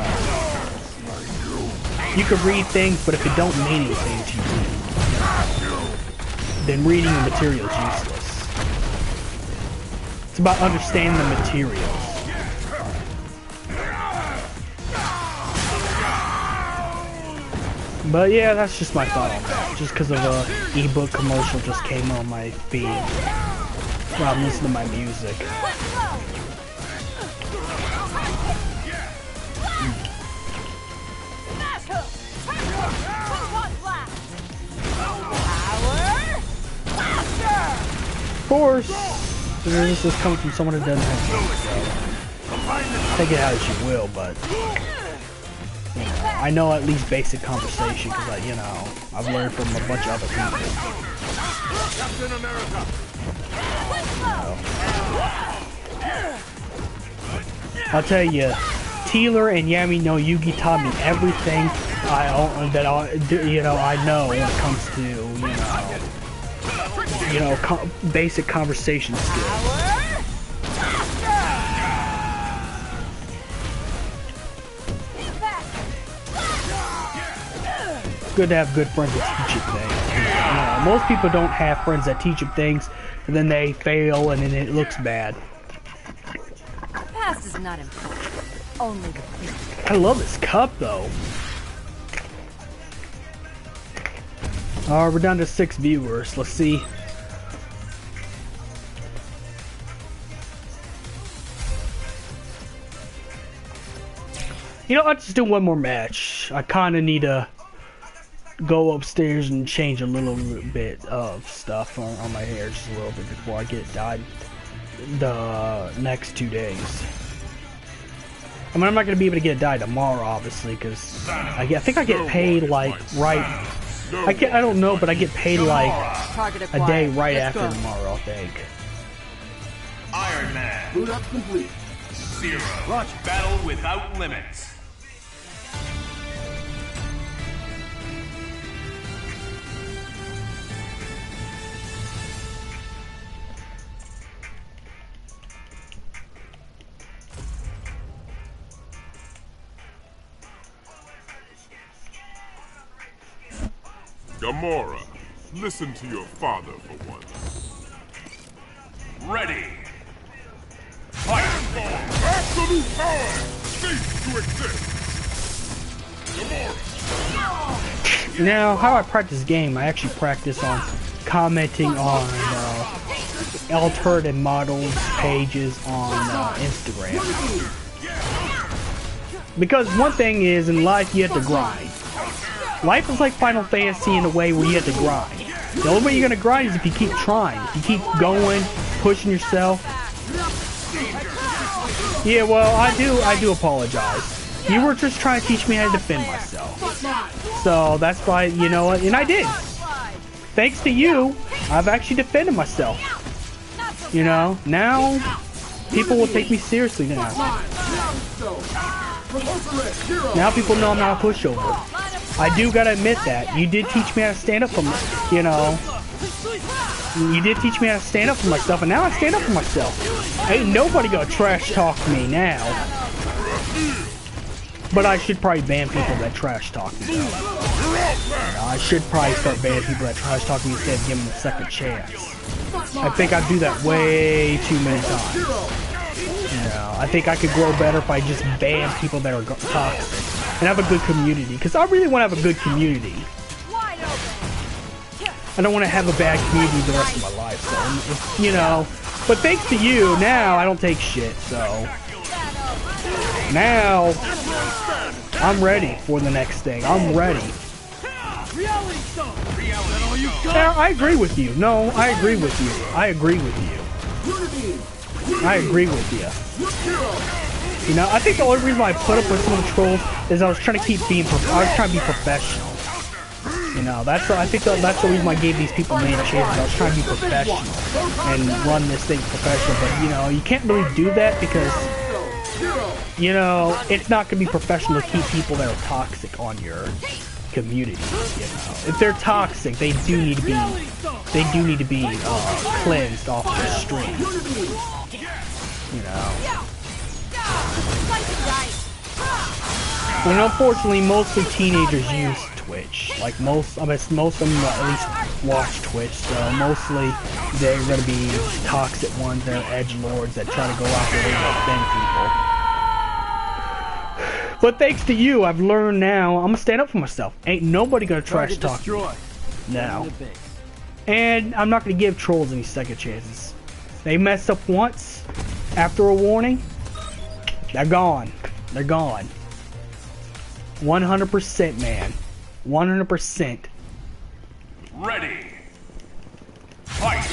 Speaker 1: you could read things, but if it don't mean anything to you, then reading the material is useless. It's about understanding the materials. But yeah, that's just my thought on that. Just because of a ebook commercial just came on my feed while I'm listening to my music. Of course, this is coming from someone who doesn't have music, so take it out as you will, but you know, I know at least basic conversation because you know, I've learned from a bunch of other people.
Speaker 2: Captain America.
Speaker 1: I'll tell you, Teeler and Yami no Yugi taught me everything I know when it comes to basic conversation skills. Good to have good friends that teach you things. Most people don't have friends that teach them things, and then they fail, and then it looks bad.
Speaker 3: The past is not important. Only the future.
Speaker 1: I love this cup, though. We're down to 6 viewers. Let's see. I'll just do one more match. I kind of need to go upstairs and change a little bit of stuff on my hair, just a little bit before I get dyed the next 2 days. I mean, I'm not gonna be able to get it dyed tomorrow, obviously, because I think I get paid like I don't know, but I get paid like a day right after tomorrow, I think.
Speaker 7: Iron Man.
Speaker 4: Boot up complete.
Speaker 7: Zero. Battle without limits.
Speaker 2: Gamora, listen to your father for once.
Speaker 7: Ready. Fight!
Speaker 2: Absolute power! Cease to exist! Gamora!
Speaker 1: Now, how I practice game, I actually practice on commenting on alternative models pages on Instagram. Because one thing is, in life you have to grind. Life is like Final Fantasy in a way where you have to grind. The only way you're gonna grind is if you keep trying. If you keep going, pushing yourself. Yeah, well, I do apologize. You were just trying to teach me how to defend myself. So that's why, you know what, and I did. Thanks to you, I've actually defended myself. Now people will take me seriously now. Now people know I'm not a pushover. I do gotta admit that. You did teach me how to stand up for you did teach me how to stand up for myself, and now I stand up for myself. Ain't nobody gonna trash talk me now. But I should probably ban people that trash talk me. I should probably start banning people that trash talk me instead of giving them a second chance. I think I do that way too many times. I think I could grow better if I just ban people that are toxic and have a good community, because I really want to have a good community. I don't want to have a bad community the rest of my life, so, but thanks to you, now I don't take shit, so now I'm ready for the next thing. I'm ready. Yeah, I agree with you. No, I agree with you. I agree with you. I agree with you. I think the only reason why I put up with some of the trolls is I was trying to keep being, I was trying to be professional. I think that's the reason why I gave these people name changes. I was trying to be professional and run this thing professional. But you can't really do that because it's not gonna be professional to keep people that are toxic on your community. If they're toxic, they do need to be cleansed off the stream. And unfortunately, mostly teenagers use Twitch. Like most of them at least watch Twitch. So mostly they're gonna be toxic ones. They're edgelords that try to go out there and offend people. But thanks to you, I've learned now. I'm gonna stand up for myself. Ain't nobody gonna trash talk me now. And I'm not gonna give trolls any second chances. They mess up once, after a warning, they're gone. They're gone. 100%, man. 100%.
Speaker 7: Ready. Fight.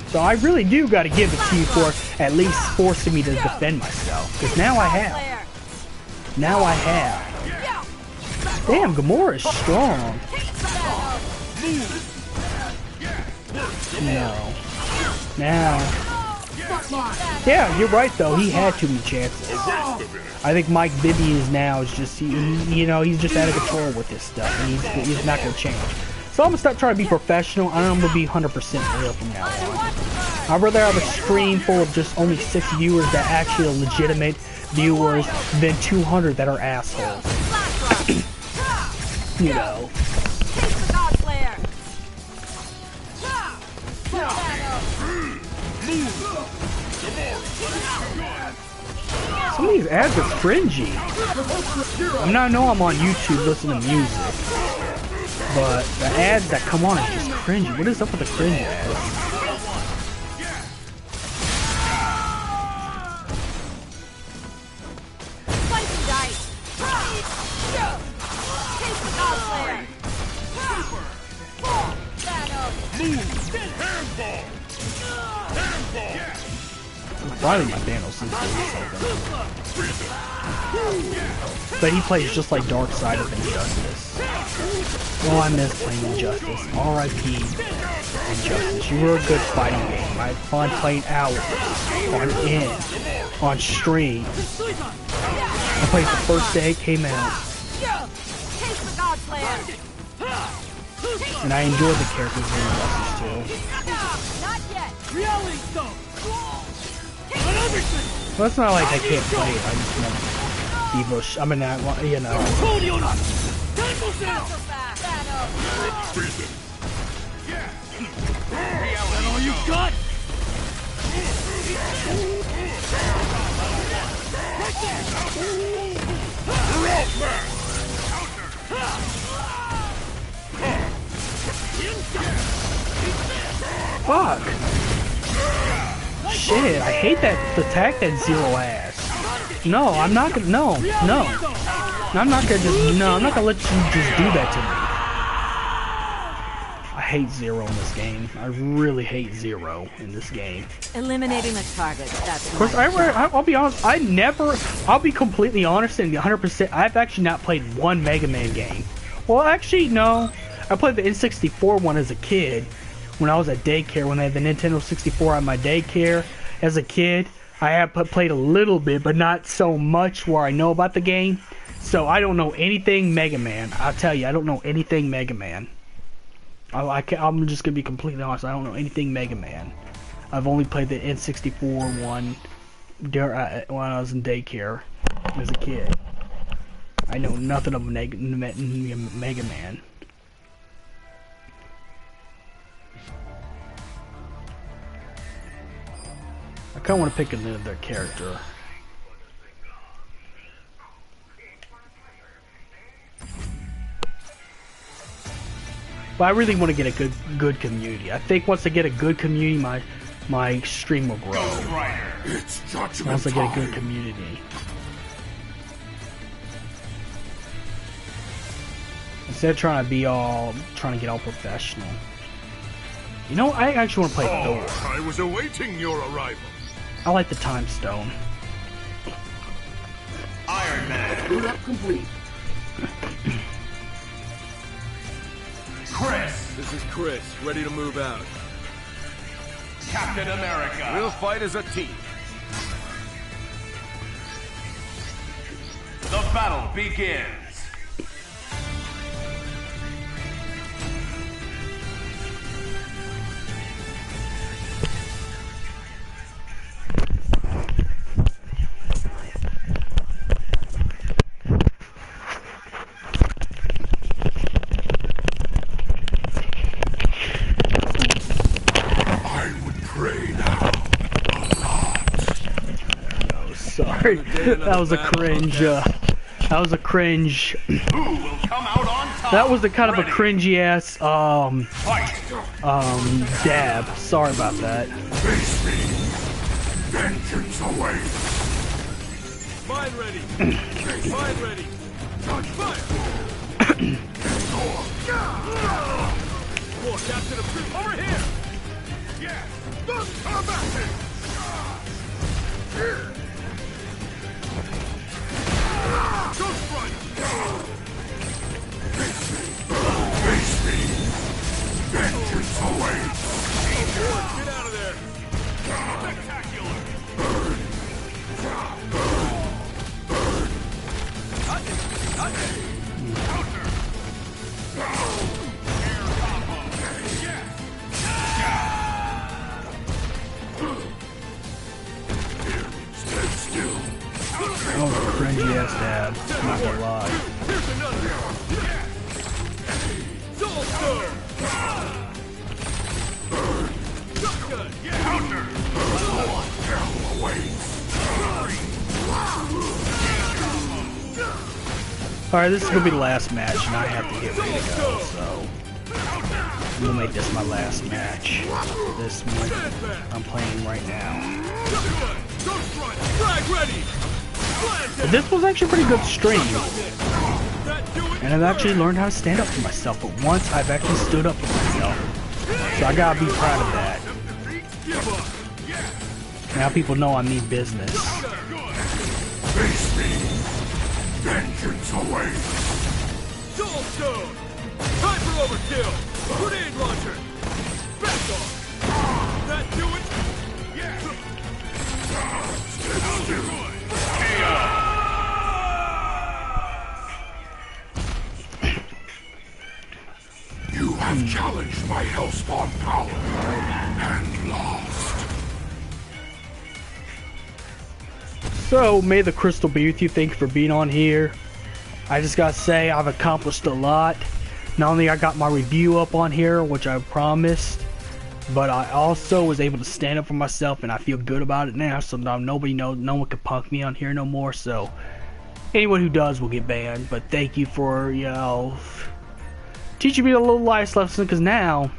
Speaker 1: So I really do gotta give it to you for at least forcing me to defend myself. Because now I have. Now I have. Damn, Gamora is strong. No. Now. Yeah, you're right though. He had too many chances. I think Mike Bibby is now is just you know, he's just out of control with this stuff, and he's not gonna change. So I'm gonna stop trying to be professional, and I'm gonna be 100% real from now on. I'd rather have a stream full of just only 6 viewers that actually are legitimate viewers than 200 that are assholes. You know. Some of these ads are cringy. I know I'm on YouTube listening to music, but the ads that come on is just cringy. What is up with the cringe ads? Finally, my Thanos seems to do something. But he plays just like Darkseid of Injustice. Oh, I miss playing Injustice. R.I.P. Injustice. You were a good fighting game. I had fun playing out on stream. I played the first day it came out. And I enjoyed the characters in Injustice too.
Speaker 3: Not yet.
Speaker 5: Reality stone.
Speaker 1: Well, it's not like I can't play it. I just want Evo. I mean, I want, you know.
Speaker 5: Is that all you got?
Speaker 1: Fuck. Shit, I hate that attack that Zero ass. No, I'm not gonna, no. I'm not gonna let you just do that to me. I hate Zero in this game. I really hate Zero in this game.
Speaker 3: Eliminating the target, that's
Speaker 1: Of course, I'll be honest, I'll be completely honest and 100%, I've actually not played one Mega Man game. Well, actually, no. I played the N64 one as a kid. When I was at daycare, when they had the Nintendo 64 at my daycare as a kid, I had played a little bit, but not so much where I know about the game. So I don't know anything Mega Man. I'll tell you, I don't know anything Mega Man. I'm just going to be completely honest. I don't know anything Mega Man. I've only played the N64 one when I was in daycare as a kid. I know nothing of Mega Man. I kind of want to pick another character. But I really want to get a good community. I think once I get a good community, my stream will grow. Once I get a good community. Instead of trying to get all professional. You know, I actually want to play Thor.
Speaker 2: I was awaiting your arrival.
Speaker 1: I like the Time Stone.
Speaker 7: Iron Man.
Speaker 4: Boot up complete.
Speaker 7: Chris.
Speaker 6: This is Chris, ready to move out.
Speaker 7: Captain America.
Speaker 6: We'll fight as a team.
Speaker 7: The battle begins.
Speaker 1: Sorry, that was a cringe. That was a cringe.
Speaker 7: Who will come out on top?
Speaker 1: That was the kind of a cringy ass
Speaker 7: Fight.
Speaker 1: dab. Sorry about that.
Speaker 2: Face me. Vengeance awaits.
Speaker 6: Mine ready. Mine ready. Fire. More Captain of over here.
Speaker 2: Yes. Look, combat. Here. Ghost Rider. Face me. Vengeance awaits.
Speaker 6: Get out of there.
Speaker 7: Spectacular.
Speaker 1: bad. I'm not gonna lie.
Speaker 2: Here's another. Soul Stone. Shotgun. Counter. Hell awaits.
Speaker 1: Alright, this is gonna be the last match, and I have to get ready to go, so I'm gonna make this my last match. This one I'm playing right now.
Speaker 2: Ghost Run. Frag ready.
Speaker 1: But this was actually a pretty good stream,
Speaker 2: That do it.
Speaker 1: and I've actually learned how to stand up for myself. But once I've actually stood up for myself, so I gotta be proud of that.
Speaker 2: Give up.
Speaker 1: Now people know I mean business.
Speaker 7: Face me. Vengeance awaits.
Speaker 2: Soul Stone. Hyper Overkill. Grenade launcher. Back off. That do it. Yeah.
Speaker 7: You have challenged my Hellspawn power and lost.
Speaker 1: So, may the crystal be with you. Thank you for being on here. I just gotta say, I've accomplished a lot. Not only I got my review up on here, which I promised, but I also was able to stand up for myself, and I feel good about it now. So now nobody knows, no one can punk me on here no more. So anyone who does will get banned. But thank you for, you know, teaching me a little life lesson, because now